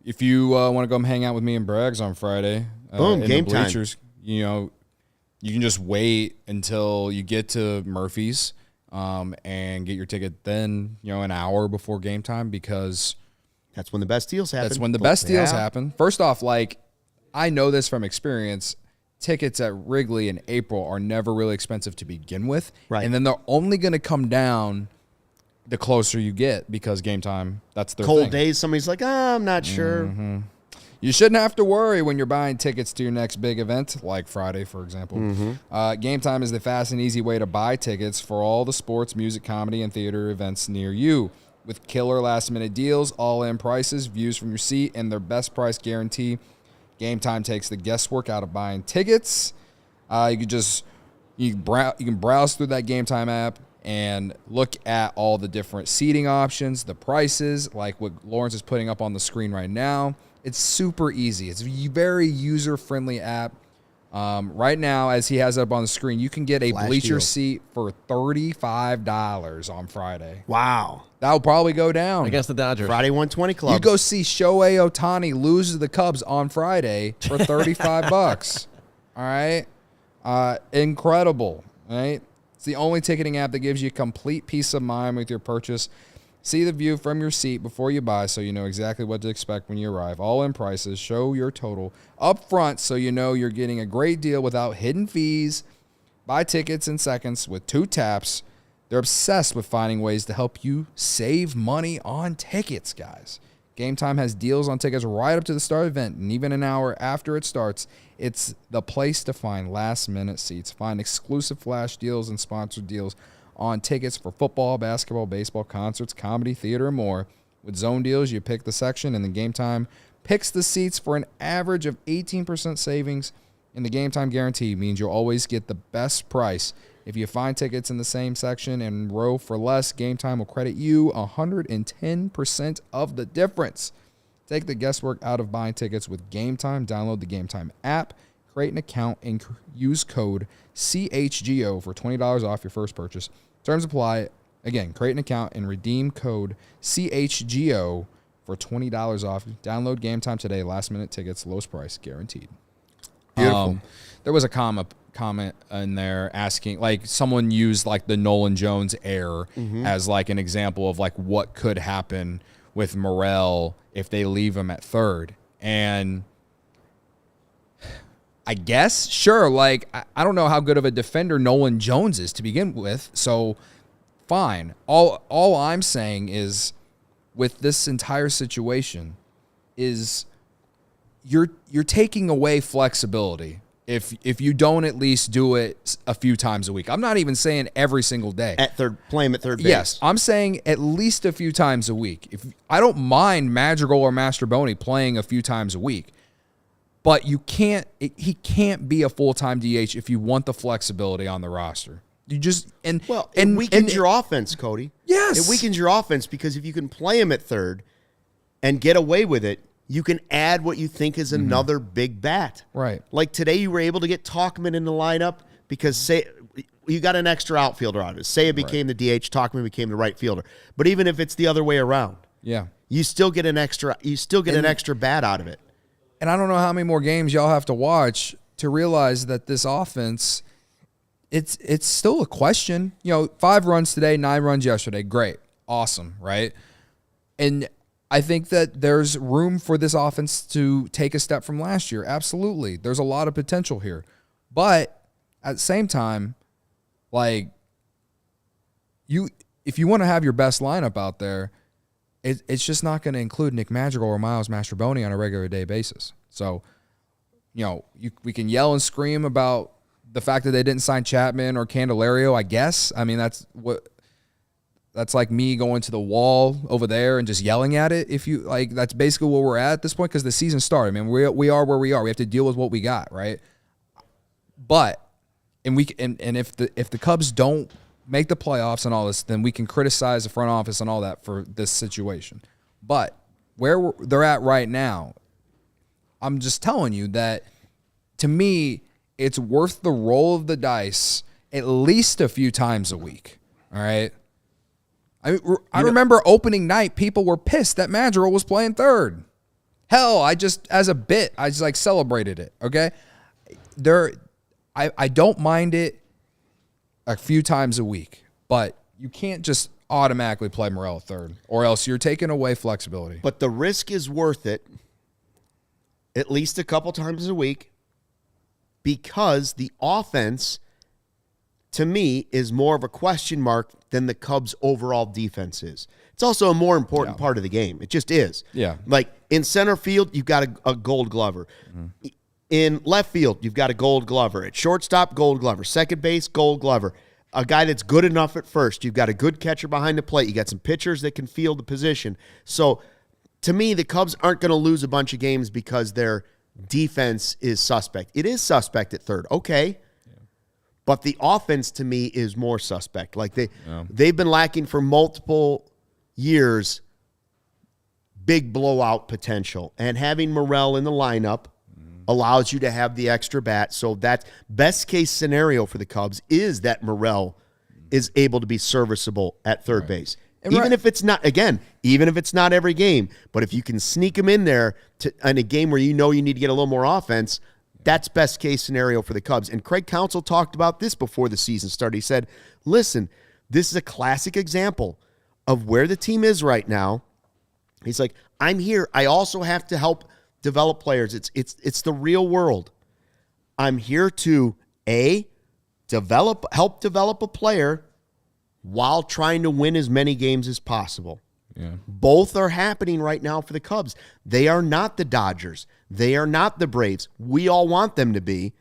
if you want to come hang out with me and Braggs on Friday, in game the bleachers, you can just wait until you get to Murphy's and get your ticket then, an hour before game time, because that's when the best deals happen. That's when the best deals happen. First off, I know this from experience. Tickets at Wrigley in April are never really expensive to begin with. Right. And then they're only going to come down the closer you get, because game time, that's their cold thing. days, somebody's like, I'm not sure. Mm-hmm. You shouldn't have to worry when you're buying tickets to your next big event, like Friday, for example. Mm-hmm. Game time is the fast and easy way to buy tickets for all the sports, music, comedy, and theater events near you. With killer last-minute deals, all-in prices, views from your seat, and their best price guarantee, Game Time takes the guesswork out of buying tickets. You can browse through that Game Time app and look at all the different seating options, the prices, like what Lawrence is putting up on the screen right now. It's super easy. It's a very user-friendly app. Right now, as he has it up on the screen, you can get a bleacher seat for $35 on Friday. Wow. That'll probably go down. Against the Dodgers. Friday 120 Club. You go see Shohei Ohtani lose to the Cubs on Friday for $35. All right? Incredible. All right? It's the only ticketing app that gives you complete peace of mind with your purchase. See the view from your seat before you buy so you know exactly what to expect when you arrive. All-in prices. Show your total up front so you know you're getting a great deal without hidden fees. Buy tickets in seconds with 2 taps. They're obsessed with finding ways to help you save money on tickets, guys. Game Time has deals on tickets right up to the start of the event, and even an hour after it starts. It's the place to find last-minute seats. Find exclusive flash deals and sponsored deals on tickets for football, basketball, baseball, concerts, comedy, theater, and more. With zone deals, you pick the section, and the Game Time picks the seats for an average of 18% savings. And the Game Time guarantee means you'll always get the best price. If you find tickets in the same section and row for less, Game Time will credit you 110% of the difference. Take the guesswork out of buying tickets with Game Time. Download the Game Time app, create an account, and use code CHGO for $20 off your first purchase. Terms apply. Again, create an account and redeem code CHGO for $20 off. Download Game Time today. Last-minute tickets, lowest price guaranteed. Beautiful. There was a comment in there asking, like, someone used like the Nolan Jones error as like an example of like what could happen with Morel if they leave him at third. And I guess, sure, like, I don't know how good of a defender Nolan Jones is to begin with, so fine. All I'm saying is, with this entire situation, is you're taking away flexibility if you don't at least do it a few times a week. I'm not even saying every single day. Play him at third base. Yes, I'm saying at least a few times a week. If I don't mind Madrigal or Mastroboni playing a few times a week, but he can't be a full-time DH if you want the flexibility on the roster. You just it weakens your offense, Cody. Yes, it weakens your offense because if you can play him at third and get away with it, you can add what you think is another big bat. Right. Like today, you were able to get Tauchman in the lineup because you got an extra outfielder out of it. Seiya became the DH, Tauchman became the right fielder. But even if it's the other way around, you still get an extra bat out of it. And I don't know how many more games y'all have to watch to realize that this offense, it's still a question. 5 runs today, 9 runs yesterday. Great. Awesome, right? And I think that there's room for this offense to take a step from last year. Absolutely. There's a lot of potential here. But at the same time, like, if you want to have your best lineup out there, it's just not going to include Nick Madrigal or Miles Mastroboni on a regular day basis. So, we can yell and scream about the fact that they didn't sign Chapman or Candelario, I guess. I mean, that's like me going to the wall over there and just yelling at it. If you like, that's basically where we're at this point because the season started. I mean, we are where we are. We have to deal with what we got, right? But if the Cubs don't make the playoffs and all this, then we can criticize the front office and all that for this situation. But where they're at right now, I'm just telling you that, to me, it's worth the roll of the dice at least a few times a week. All right. I remember opening night, people were pissed that Madrigal was playing third. Hell, I just like celebrated it. Okay. I don't mind it a few times a week, but you can't just automatically play Morel third, or else you're taking away flexibility. But the risk is worth it at least a couple times a week because the offense, to me, is more of a question mark than the Cubs' overall defense is. It's also a more important part of the game. It just is. Yeah. Like in center field, you've got a Gold Glover. Mm-hmm. In left field, you've got a Gold Glover. At shortstop, Gold Glover. Second base, Gold Glover. A guy that's good enough at first. You've got a good catcher behind the plate. You got some pitchers that can field the position. So, to me, the Cubs aren't going to lose a bunch of games because their defense is suspect. It is suspect at third. Okay. Yeah. But the offense, to me, is more suspect. Like they've been lacking for multiple years big blowout potential. And having Morel in the lineup allows you to have the extra bat. So that best case scenario for the Cubs is that Morel is able to be serviceable at third base. And even if it's not, again, even if it's not every game, but if you can sneak him in there in a game where you know you need to get a little more offense, that's best case scenario for the Cubs. And Craig Counsell talked about this before the season started. He said, listen, this is a classic example of where the team is right now. He's like, I'm here. I also have to help develop players. It's the real world. I'm here to help develop a player while trying to win as many games as possible. Yeah. Both are happening right now for the Cubs. They are not the Dodgers. They are not the Braves. We all want them to be.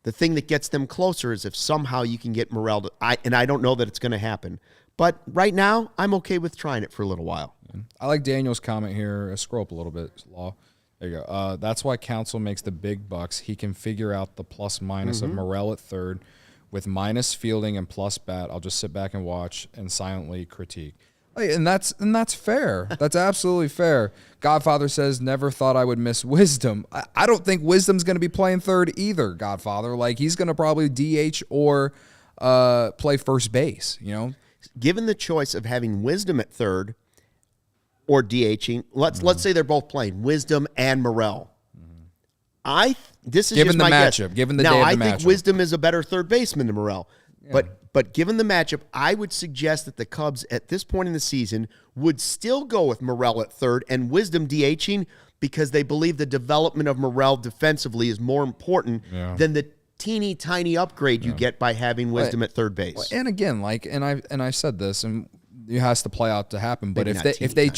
The thing that gets them closer is if somehow you can get Morel to, and I don't know that it's going to happen. But right now, I'm okay with trying it for a little while. I like Daniel's comment here. Scroll up a little bit, Law. There you go. That's why Counsell makes the big bucks. He can figure out the plus-minus of Morel at third. With minus fielding and plus bat, I'll just sit back and watch and silently critique. And that's fair. That's absolutely fair. Godfather says, never thought I would miss Wisdom. I don't think Wisdom's going to be playing third either, Godfather. Like, he's going to probably DH or play first base, you know? Given the choice of having Wisdom at third or DHing, let's say they're both playing, Wisdom and Morel. This is given just the my matchup, guess. given the now, day of I the think matchup. Wisdom is a better third baseman than Morel. Yeah. But given the matchup, I would suggest that the Cubs at this point in the season would still go with Morel at third and Wisdom DHing because they believe the development of Morel defensively is more important than the teeny tiny upgrade you get by having Wisdom at third base. And again, like, and I said this, and it has to play out to happen. But if they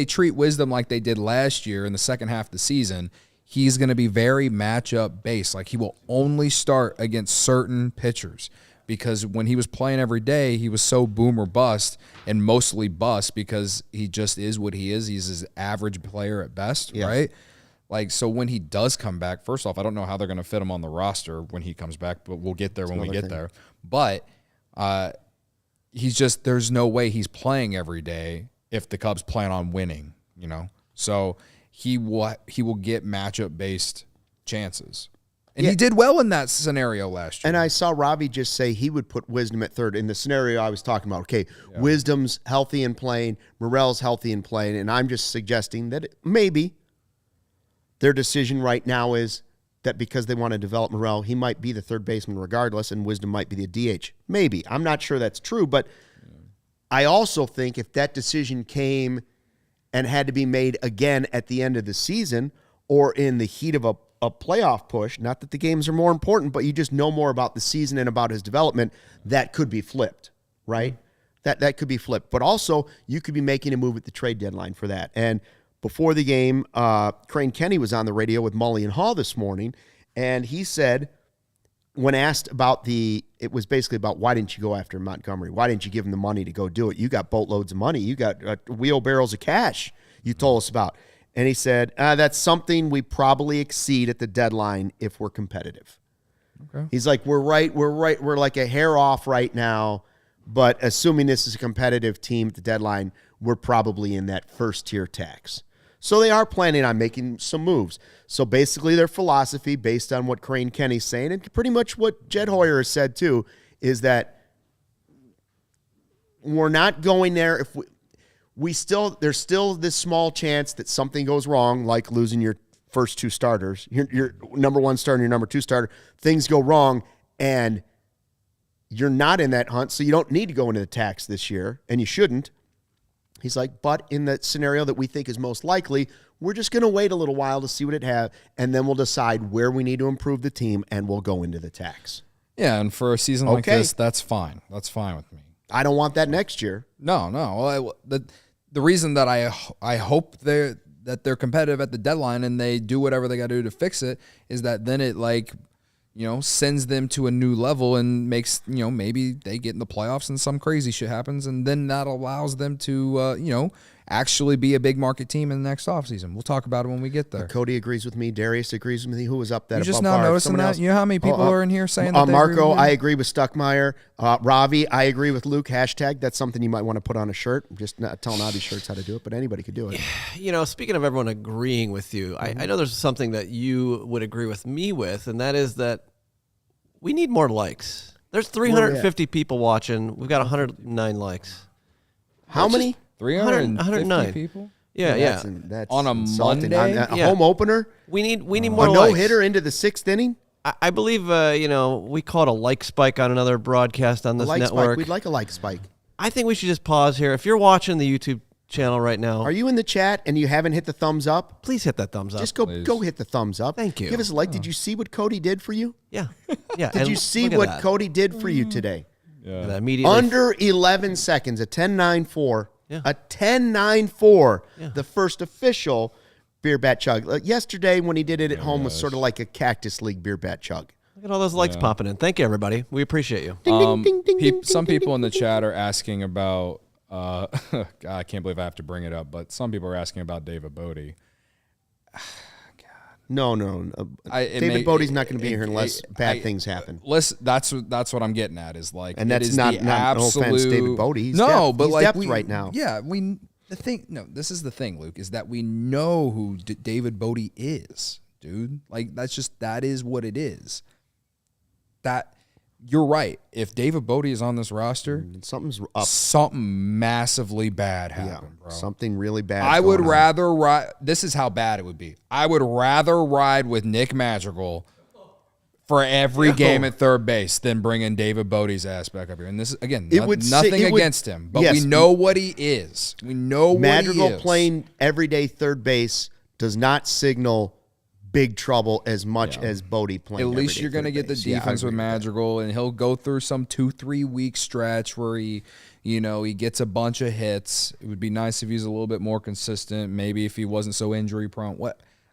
treat Wisdom like they did last year in the second half of the season, he's going to be very matchup based. Like, he will only start against certain pitchers. Because when he was playing every day, he was so boom or bust, and mostly bust because he just is what he is. He's his average player at best, right? Like, so when he does come back, first off, I don't know how they're going to fit him on the roster when he comes back, but we'll get there when we get there. But he's just, there's no way he's playing every day if the Cubs plan on winning, you know? So he will get matchup-based chances. And he did well in that scenario last year. And I saw Robbie just say he would put Wisdom at third in the scenario I was talking about. Okay, Wisdom's healthy and playing, Morel's healthy and playing, and I'm just suggesting that maybe their decision right now is that because they want to develop Morel, he might be the third baseman regardless, and Wisdom might be the DH. Maybe. I'm not sure that's true, but I also think if that decision came and had to be made again at the end of the season or in the heat of a playoff push, not that the games are more important, but you just know more about the season and about his development, that could be flipped, right? That could be flipped. But also, you could be making a move at the trade deadline for that. And before the game, Crane Kenny was on the radio with Mully and Hall this morning, and he said, when asked about it was basically about why didn't you go after Montgomery? Why didn't you give him the money to go do it? You got boatloads of money. You got wheelbarrows of cash you told us about. And he said, that's something we probably exceed at the deadline if we're competitive. Okay. He's like, we're like a hair off right now, but assuming this is a competitive team at the deadline, we're probably in that first-tier tax. So they are planning on making some moves. So basically their philosophy, based on what Crane Kenny's saying, and pretty much what Jed Hoyer has said too, is that we're not going there if there's still this small chance that something goes wrong, like losing your first two starters, your number one starter and your number two starter. Things go wrong, and you're not in that hunt, so you don't need to go into the tax this year, and you shouldn't. He's like, but in the scenario that we think is most likely, we're just going to wait a little while to see what it has, and then we'll decide where we need to improve the team, and we'll go into the tax. Yeah, and for a season like this, that's fine. That's fine with me. I don't want that next year. No. Well, the reason that I hope that they're competitive at the deadline and they do whatever they got to do to fix it is that then it, like, you know, sends them to a new level and makes, you know, maybe they get in the playoffs and some crazy shit happens, and then that allows them to, you know, actually be a big market team in the next offseason. We'll talk about it when we get there. Cody agrees with me. Darius agrees with me. Who was up that? You just now noticing that? You know how many people are in here saying that? Marco, I agree with Stuckmeyer. Ravi, I agree with Luke. Hashtag, that's something you might want to put on a shirt. I'm just not telling Avi Shirts how to do it, but anybody could do it. You know, speaking of everyone agreeing with you, I know there's something that you would agree with me with, and that is that we need more likes. There's 350 people watching. We've got 109 likes. How many? 109 people? Yeah, That's on a insulting. Monday? On a home opener? We need more a likes. no-hitter into the sixth inning? I believe, you know, we call it a like spike on another broadcast on this network. Spike. We'd like a like spike. I think we should just pause here. If you're watching the YouTube channel right now, are you in the chat and you haven't hit the thumbs up? Please hit that thumbs up. Just go hit the thumbs up. Thank you. Give us a like. Did you see what Cody did for you? Yeah. Did you see what Cody did for you today? Yeah. Immediately. Under 11 seconds, a 10-9-4. Yeah. A 10-9-4, the first official beer bat chug. Yesterday when he did it at home was sort of like a Cactus League beer bat chug. Look at all those likes popping in. Thank you, everybody. We appreciate you. Some people in the chat are asking about, God, I can't believe I have to bring it up, but some people are asking about David Bodie. No. David Bodie's not going to be here unless bad things happen. Listen, that's what I'm getting at is like, and that's not no offense, David Bodie. He's depth right now. Yeah, this is the thing, Luke, is that we know who David Bodie is, dude. Like that is what it is. That you're right. If David Bodie is on this roster, something's up. Something massively bad happened, bro. Something really bad. I would rather ride. This is how bad it would be. I would rather ride with Nick Madrigal for every game at third base than bringing David Bodie's ass back up here. And this is, again, nothing against him, but we know what he is. We know what he is. Madrigal playing everyday third base does not signal big trouble as much as Bodie playing. At least you're going to get the defense with Madrigal, and he'll go through some 2-3 week stretch where he gets a bunch of hits. It would be nice if he's a little bit more consistent. Maybe if he wasn't so injury prone.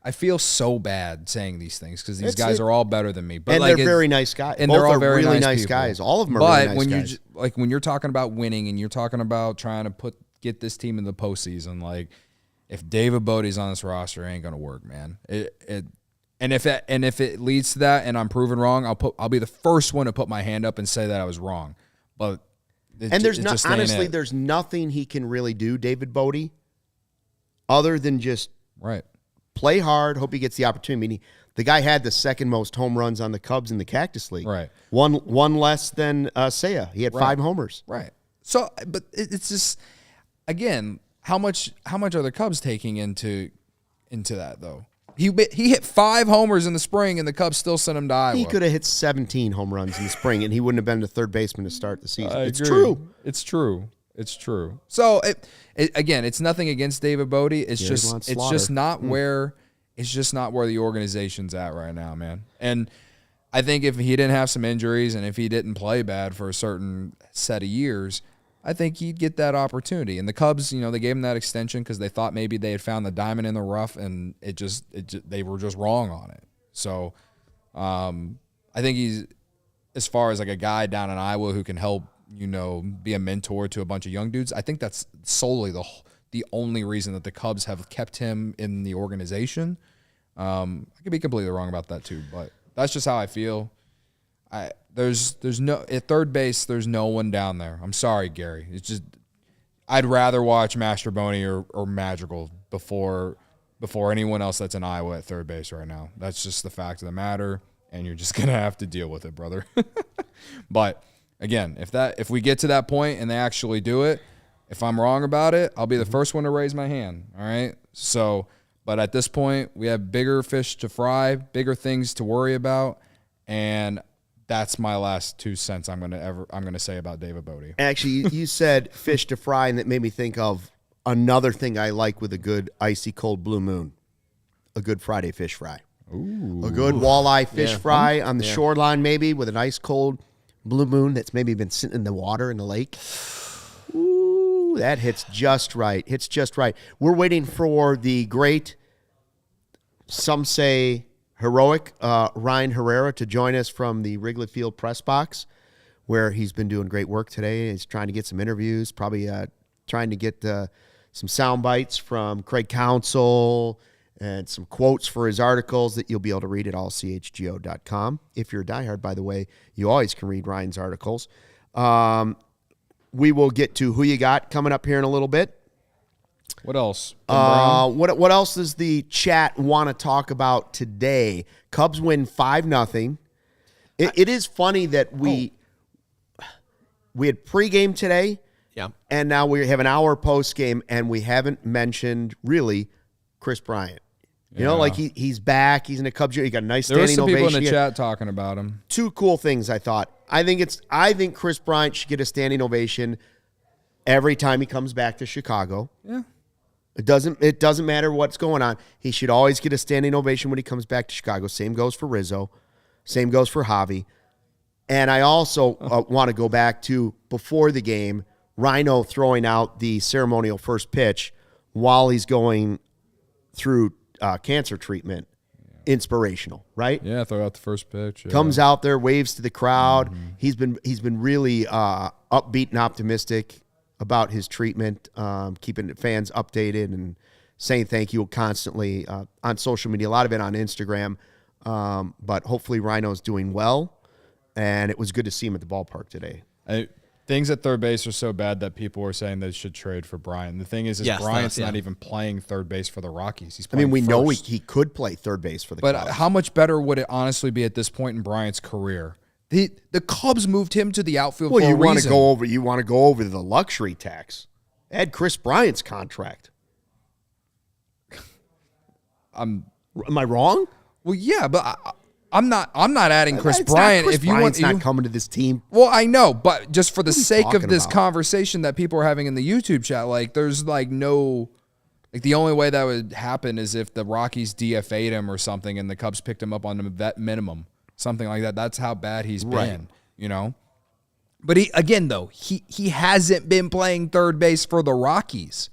I feel so bad saying these things because these guys are all better than me. But and they're very nice guys. And both they're all are very really nice guys. All of them are really nice guys. When you're talking about winning and you're talking about trying to get this team in the postseason, like if David Bodie's on this roster, it ain't gonna work, man. And if it leads to that, and I'm proven wrong, I'll be the first one to put my hand up and say that I was wrong. But there's nothing he can really do, David Bodie, other than just right. Play hard. Hope he gets the opportunity. I mean, the guy had the second most home runs on the Cubs in the Cactus League. Right. One less than Seiya. He had 5 homers. Right. So, but it's just, again, how much are the Cubs taking into that though? He hit 5 homers in the spring, and the Cubs still sent him to Iowa. He could have hit 17 home runs in the spring, and he wouldn't have been the third baseman to start the season. It's true. It's true. So again, it's nothing against David Bodie. It's just not where the organization's at right now, man. And I think if he didn't have some injuries and if he didn't play bad for a certain set of years, I think he'd get that opportunity. And the Cubs, they gave him that extension because they thought maybe they had found the diamond in the rough, and they were just wrong on it. So I think he's, as far as like a guy down in Iowa who can help, be a mentor to a bunch of young dudes, I think that's solely the only reason that the Cubs have kept him in the organization. I could be completely wrong about that too, but that's just how I feel. There's no at third base. There's no one down there. I'm sorry, Gary. It's just I'd rather watch Mastroboni or Madrigal before anyone else that's in Iowa at third base right now. That's just the fact of the matter, and you're just gonna have to deal with it, brother. But again, if we get to that point and they actually do it, if I'm wrong about it, I'll be the first one to raise my hand. All right. So, but at this point, we have bigger fish to fry, bigger things to worry about, and that's my last 2 cents I'm gonna say about David Bodie. Actually, you said fish to fry, and that made me think of another thing I like with a good icy cold blue moon, a good Friday fish fry. Ooh. A good walleye fish fry on the shoreline, maybe with an ice cold blue moon that's maybe been sitting in the water in the lake. Ooh, that hits just right. We're waiting for the great, some say heroic, Ryan Herrera to join us from the Wrigley Field press box, where he's been doing great work today. He's trying to get some interviews, probably trying to get some sound bites from Craig Counsell and some quotes for his articles that you'll be able to read at allchgo.com. If you're a diehard, by the way, you always can read Ryan's articles. We will get to who you got coming up here in a little bit. What else? What else does the chat want to talk about today? Cubs win 5-0. It is funny that we had pregame today, and now we have an hour postgame, and we haven't mentioned really Chris Bryant. You know, like he's back. He's in a Cubs. He got a nice standing ovation. There were some people in the chat talking about him. 2 cool things I thought. I think Chris Bryant should get a standing ovation every time he comes back to Chicago. Yeah. It doesn't matter what's going on. He should always get a standing ovation when he comes back to Chicago. Same goes for Rizzo. Same goes for Javi. And I also want to go back to before the game, Rhino throwing out the ceremonial first pitch while he's going through cancer treatment. Inspirational, right? Yeah, throw out the first pitch. Yeah. Comes out there, waves to the crowd. He's been really upbeat and optimistic about his treatment, keeping fans updated and saying thank you constantly on social media. A lot of it on Instagram, but hopefully Rhino's doing well, and it was good to see him at the ballpark today. Things at third base are so bad that people are saying they should trade for Bryant. The thing is Bryant's not even playing third base for the Rockies. He's playing we first. know he could play third base for the Cubs. But how much better would it honestly be at this point in Bryant's career? The Cubs moved him to the outfield for a reason. You want to go over the luxury tax. Add Chris Bryant's contract. Am I wrong? Well, yeah, but I'm not adding Chris Bryant. Chris Bryant's not coming to this team. Well, I know, but just for the sake of this conversation that people are having in the YouTube chat, like there's like no, like the only way that would happen is if the Rockies DFA'd him or something and the Cubs picked him up on the vet minimum, something like that. That's how bad he's been, you know. But he hasn't been playing third base for the Rockies.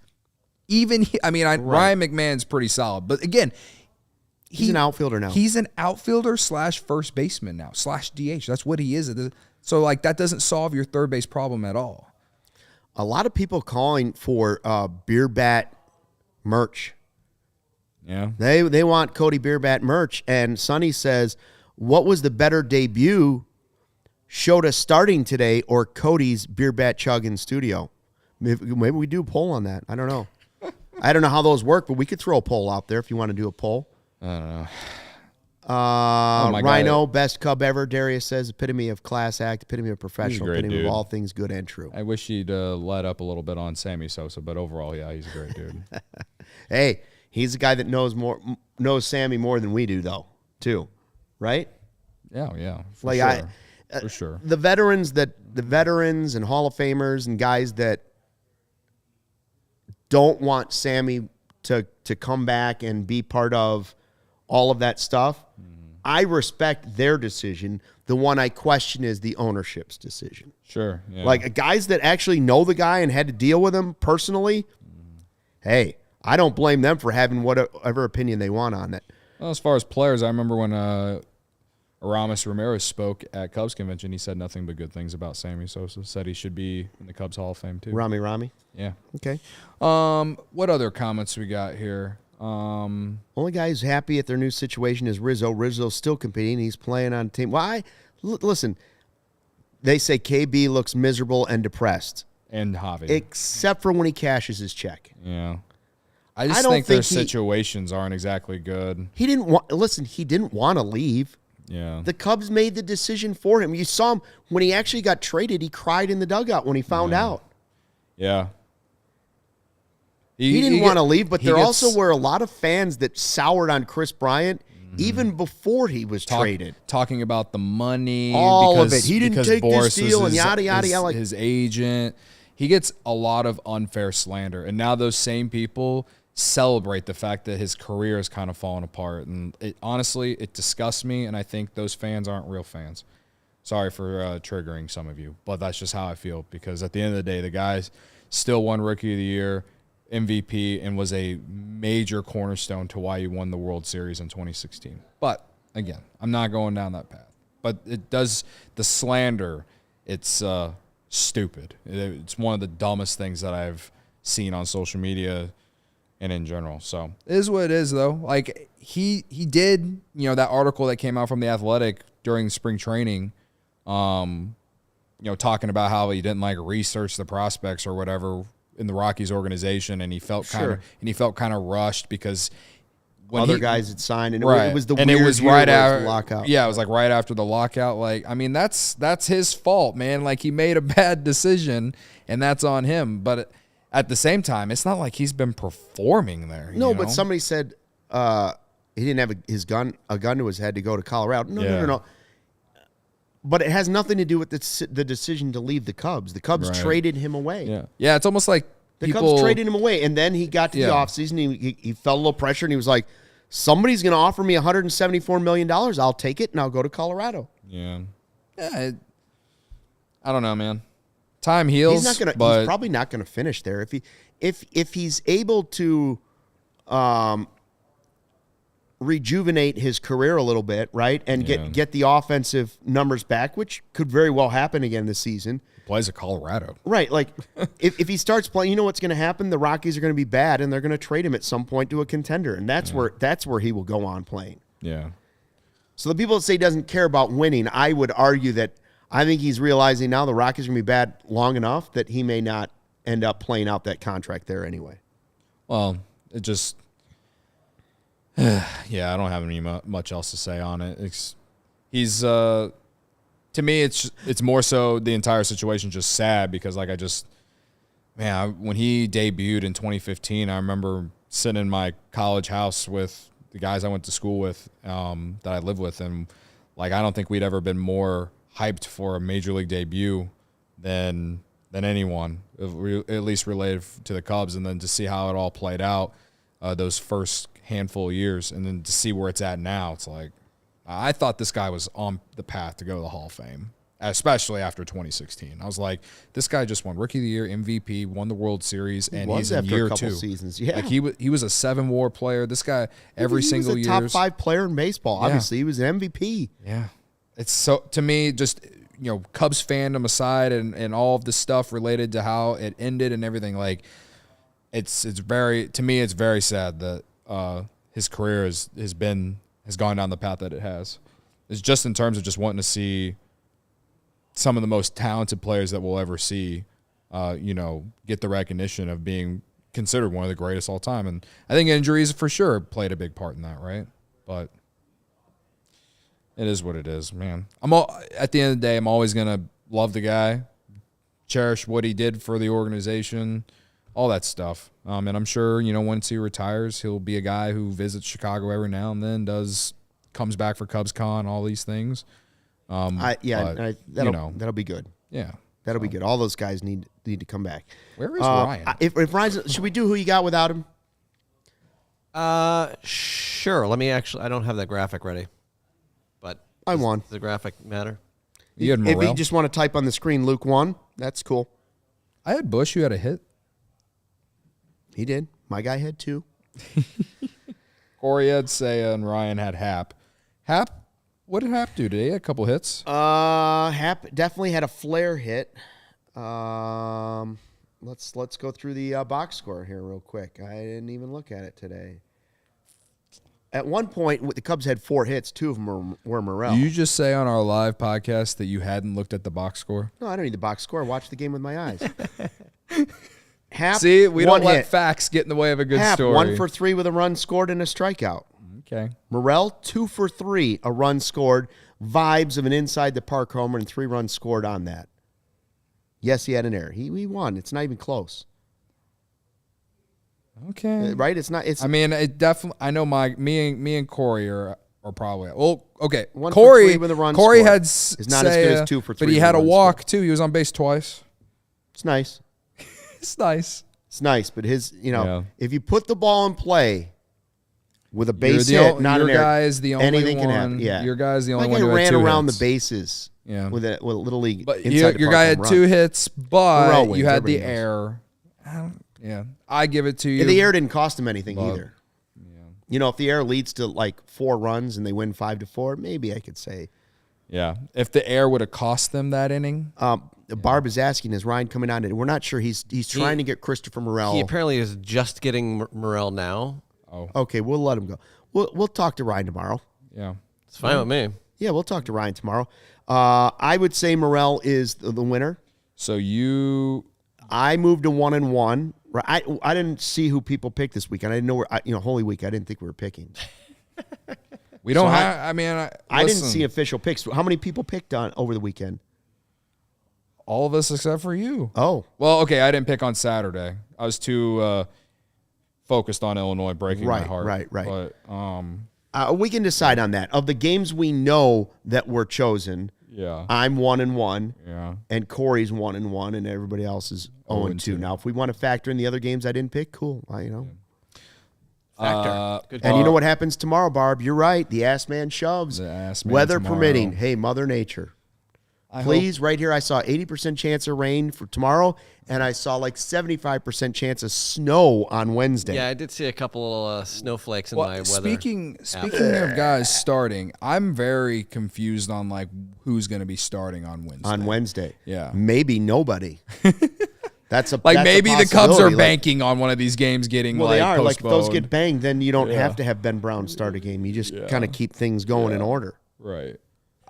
Ryan McMahon's pretty solid, but again. He's an outfielder now. He's an outfielder / first baseman now / DH. That's what he is. So, like, that doesn't solve your third base problem at all. A lot of people calling for beer bat merch. Yeah. They want Cody beer bat merch. And Sonny says, what was the better debut, Shota starting today or Cody's beer bat chug in studio? Maybe we do a poll on that. I don't know. I don't know how those work, but we could throw a poll out there if you want to do a poll. I don't know. Rhino, best Cub ever, Darius says. Epitome of class act, epitome of professional, epitome of all things good and true. I wish he'd let up a little bit on Sammy Sosa, but overall, yeah, he's a great dude. Hey, he's a guy that knows Sammy more than we do, though, too. Right? Yeah, for sure. The veterans and Hall of Famers and guys that don't want Sammy to come back and be part of all of that stuff, I respect their decision. The one I question is the ownership's decision. Sure. Yeah. Like guys that actually know the guy and had to deal with him personally, hey, I don't blame them for having whatever opinion they want on it. Well, as far as players, I remember when Aramis Ramirez spoke at Cubs convention, he said nothing but good things about Sammy Sosa. Said he should be in the Cubs Hall of Fame too. Rami? Yeah. Okay. What other comments we got here? Only guy who's happy at their new situation is Rizzo. Rizzo's still competing. He's playing on a team. Why? Listen, they say KB looks miserable and depressed. And Javi. Except for when he cashes his check. Yeah. I just think their situations aren't exactly good. He didn't want to leave. Yeah. The Cubs made the decision for him. You saw him when he actually got traded. He cried in the dugout when he found out. Yeah. He didn't want to leave, but there also were a lot of fans that soured on Chris Bryant even before he was traded. Talking about the money. All of it. He didn't take this deal and yada, yada, yada. His agent. He gets a lot of unfair slander. And now those same people celebrate the fact that his career has kind of fallen apart. And honestly, it disgusts me, and I think those fans aren't real fans. Sorry for triggering some of you, but that's just how I feel, because at the end of the day, the guy's still won Rookie of the Year, MVP, and was a major cornerstone to why he won the World Series in 2016. But, again, I'm not going down that path. But it does – the slander, it's stupid. It's one of the dumbest things that I've seen on social media and in general. So it is what it is, though. Like, he did, that article that came out from The Athletic during spring training, talking about how he didn't research the prospects or whatever in the Rockies organization, and he felt kind of rushed because when other guys had signed, and it was the weird year right after the lockout. Yeah, it was right after the lockout. That's his fault, man. He made a bad decision, and that's on him. But at the same time, it's not like he's been performing there. No, but somebody said he didn't have a gun to his head to go to Colorado. No. But it has nothing to do with the decision to leave the Cubs. The Cubs traded him away. Yeah. It's almost like the Cubs traded him away, and then he got to the offseason. He felt a little pressure, and he was like, somebody's going to offer me $174 million. I'll take it, and I'll go to Colorado. Yeah. I don't know, man. Time heals. He's probably not gonna finish there. If he's able to rejuvenate his career a little bit, right, and get the offensive numbers back, which could very well happen again this season. He plays at Colorado, right? Like if he starts playing, you know what's going to happen? The Rockies are going to be bad, and they're going to trade him at some point to a contender, and that's where he will go on playing. Yeah. So the people that say he doesn't care about winning, I would argue that I think he's realizing now the Rockies are going to be bad long enough that he may not end up playing out that contract there anyway. Well, it just, yeah, I don't have any much else to say on it. He's to me, it's more so the entire situation just sad because like when he debuted in 2015, I remember sitting in my college house with the guys I went to school with that I live with, and like I don't think we'd ever been more hyped for a major league debut than anyone, at least related to the Cubs, and then to see how it all played out those first handful of years, and then to see where it's at now, it's like I thought this guy was on the path to go to the Hall of Fame, especially after 2016. I was like, this guy just won Rookie of the Year, MVP, won the World Series, and he's in year 2. Seasons, yeah. Like he was a 7-WAR player. This guy every single year, he was a top 5 player in baseball. Obviously, he was an MVP. Yeah, it's so to me just. Cubs fandom aside and all of the stuff related to how it ended and everything, like it's very, to me, it's very sad that his career has gone down the path that it has. It's just in terms of just wanting to see some of the most talented players that we'll ever see, get the recognition of being considered one of the greatest all time. And I think injuries for sure played a big part in that, right? But it is what it is, man. At the end of the day, I'm always going to love the guy, cherish what he did for the organization, all that stuff. And I'm sure, once he retires, he'll be a guy who visits Chicago every now and then, comes back for CubsCon, all these things. That'll be good. Yeah. That'll be good. All those guys need to come back. Where is Ryan? If Ryan's, should we do who you got without him? Sure. Let me I don't have that graphic ready. But I won. Does the graphic matter? You had Morel. If you just want to type on the screen, Luke won. That's cool. I had Bush. You had a hit. He did. My guy had 2. Corey had Seiya and Ryan had Hap. What did Hap do today? He had a couple hits. Hap definitely had a flare hit. Let's go through the box score here real quick. I didn't even look at it today. At one point, the Cubs had 4 hits. 2 of them were Morel. Did you just say on our live podcast that you hadn't looked at the box score? No, I don't need the box score. I watched the game with my eyes. Hap, see, we don't let hit. Facts get in the way of a good Hap, story. 1 for 3 with a run scored and a strikeout. Okay. Morel, 2 for 3, a run scored, vibes of an inside the park homer, and 3 runs scored on that. Yes, he had an error. He won. It's not even close. Okay. Right? It's not. It's. I mean, it definitely. I know me and Corey are probably. Well, okay. 1 for Corey 3 with a run Corey scored. had is not as good as 2 for 3. but he had a walk too. He was on base twice. It's nice. It's nice. It's nice, but his, if you put the ball in play with a base hit, not an error, your guy is the only anything one. can happen. Yeah, your guy is the only one who ran had 2 around hits. the bases. Yeah, with a little league. But your guy had 2 hits, but you had the knows. error. Yeah, I give it to you. Yeah, the error didn't cost him anything either. Yeah. If the error leads to like 4 runs and they win 5-4, maybe I could say. Yeah, if the error would have cost them that inning. Barb is asking, is Ryan coming on? We're not sure. He's trying to get Christopher Morel. He apparently is just getting Morel now. Oh, okay. We'll let him go. We'll talk to Ryan tomorrow. Yeah, it's fine with me. Yeah, we'll talk to Ryan tomorrow. I would say Morel is the winner. So I moved to 1-1. I didn't see who people picked this weekend. I didn't know where. Holy Week. I didn't think we were picking. We don't have. I didn't see official picks. How many people picked on over the weekend? All of us except for you. Oh, well, okay. I didn't pick on Saturday. I was too focused on Illinois breaking my heart. Right. But we can decide on that. Of the games we know that were chosen, yeah, I'm 1-1. Yeah, and Corey's 1-1, and everybody else is 0-2. Now, if we want to factor in the other games I didn't pick, cool. Factor. Good call. And you know what happens tomorrow, Barb? You're right. The ass man shoves. The ass man Weather tomorrow. permitting. Hey, Mother Nature. Please, right here, I saw 80% chance of rain for tomorrow, and I saw like 75% chance of snow on Wednesday. Yeah, I did see a couple snowflakes in my weather. Speaking of guys starting, I'm very confused on like who's going to be starting on Wednesday. On Wednesday. Yeah. Maybe nobody. That's maybe the Cubs are like, banking on one of these games getting they are. postponed. Like if those get banged, then you don't have to have Ben Brown start a game. You just kind of keep things going in order. Right.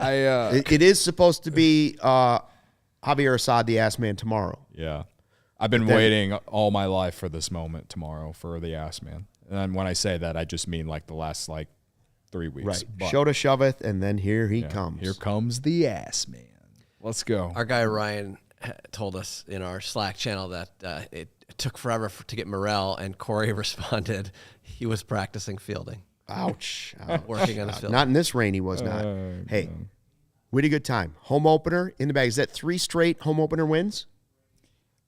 It is supposed to be Javier Assad, the ass man, tomorrow. Yeah. I've been waiting all my life for this moment tomorrow for the ass man. And when I say that, I just mean like the last 3 weeks. Right. But Shota shoveth, and then here he comes. Here comes the ass man. Let's go. Our guy Ryan told us in our Slack channel that it took forever to get Morel, and Corey responded he was practicing fielding. Ouch. Working on his field. Not in this rain, he was not. Hey, we had a good time. Home opener in the bag. Is that 3 straight home opener wins?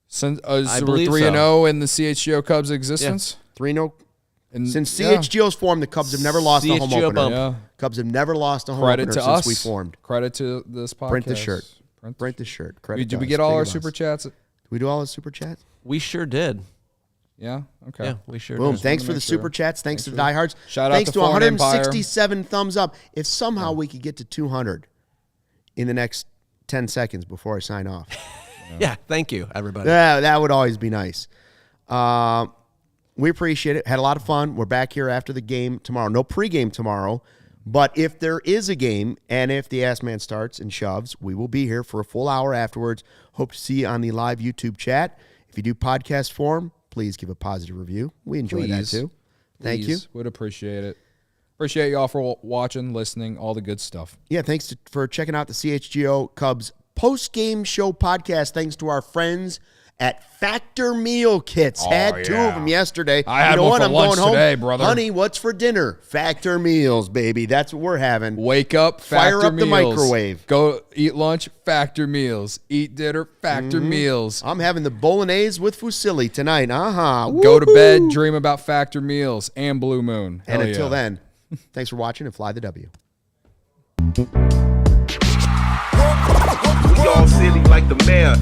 Since I we're believe 3-0 in the CHGO Cubs existence? 3-0. Since CHGO's formed, the Cubs have never lost a home CHGO opener. bump. Yeah. Cubs have never lost a home Credit opener to since us. we formed. Credit to this podcast. Print the shirt. Print the shirt. Credit Did to we us. get all Big our of us. super chats? Did we do all the super chats? We sure did. Yeah? Okay. Yeah, we sure Boom. did. Thanks for make the sure. super chats. Thanks to the diehards. Shout out Thanks to to Foreign Empire. 167 thumbs up. If somehow we could get to 200 in the next 10 seconds before I sign off. Yeah, thank you, everybody. Yeah, that would always be nice. We appreciate it. Had a lot of fun. We're back here after the game tomorrow. No pregame tomorrow, but if there is a game and if the Ass Man starts and shoves, we will be here for a full hour afterwards. Hope to see you on the live YouTube chat. If you do podcast form, please give a positive review. We enjoy that too. Thank you. Would appreciate it. Appreciate y'all for watching, listening, all the good stuff. Yeah, thanks for checking out the CHGO Cubs post-game show podcast. Thanks to our friends at Factor Meal Kits. Had 2 of them yesterday. I had one for lunch today, brother. Honey, what's for dinner? Factor Meals, baby. That's what we're having. Wake up, Fire Factor up the Meals. microwave. Go eat lunch, Factor Meals. Eat dinner, Factor Meals. I'm having the bolognese with fusilli tonight. Go to bed, dream about Factor Meals and Blue Moon. And Hell until yeah. then, thanks for watching and fly the W. We all silly like the mayor.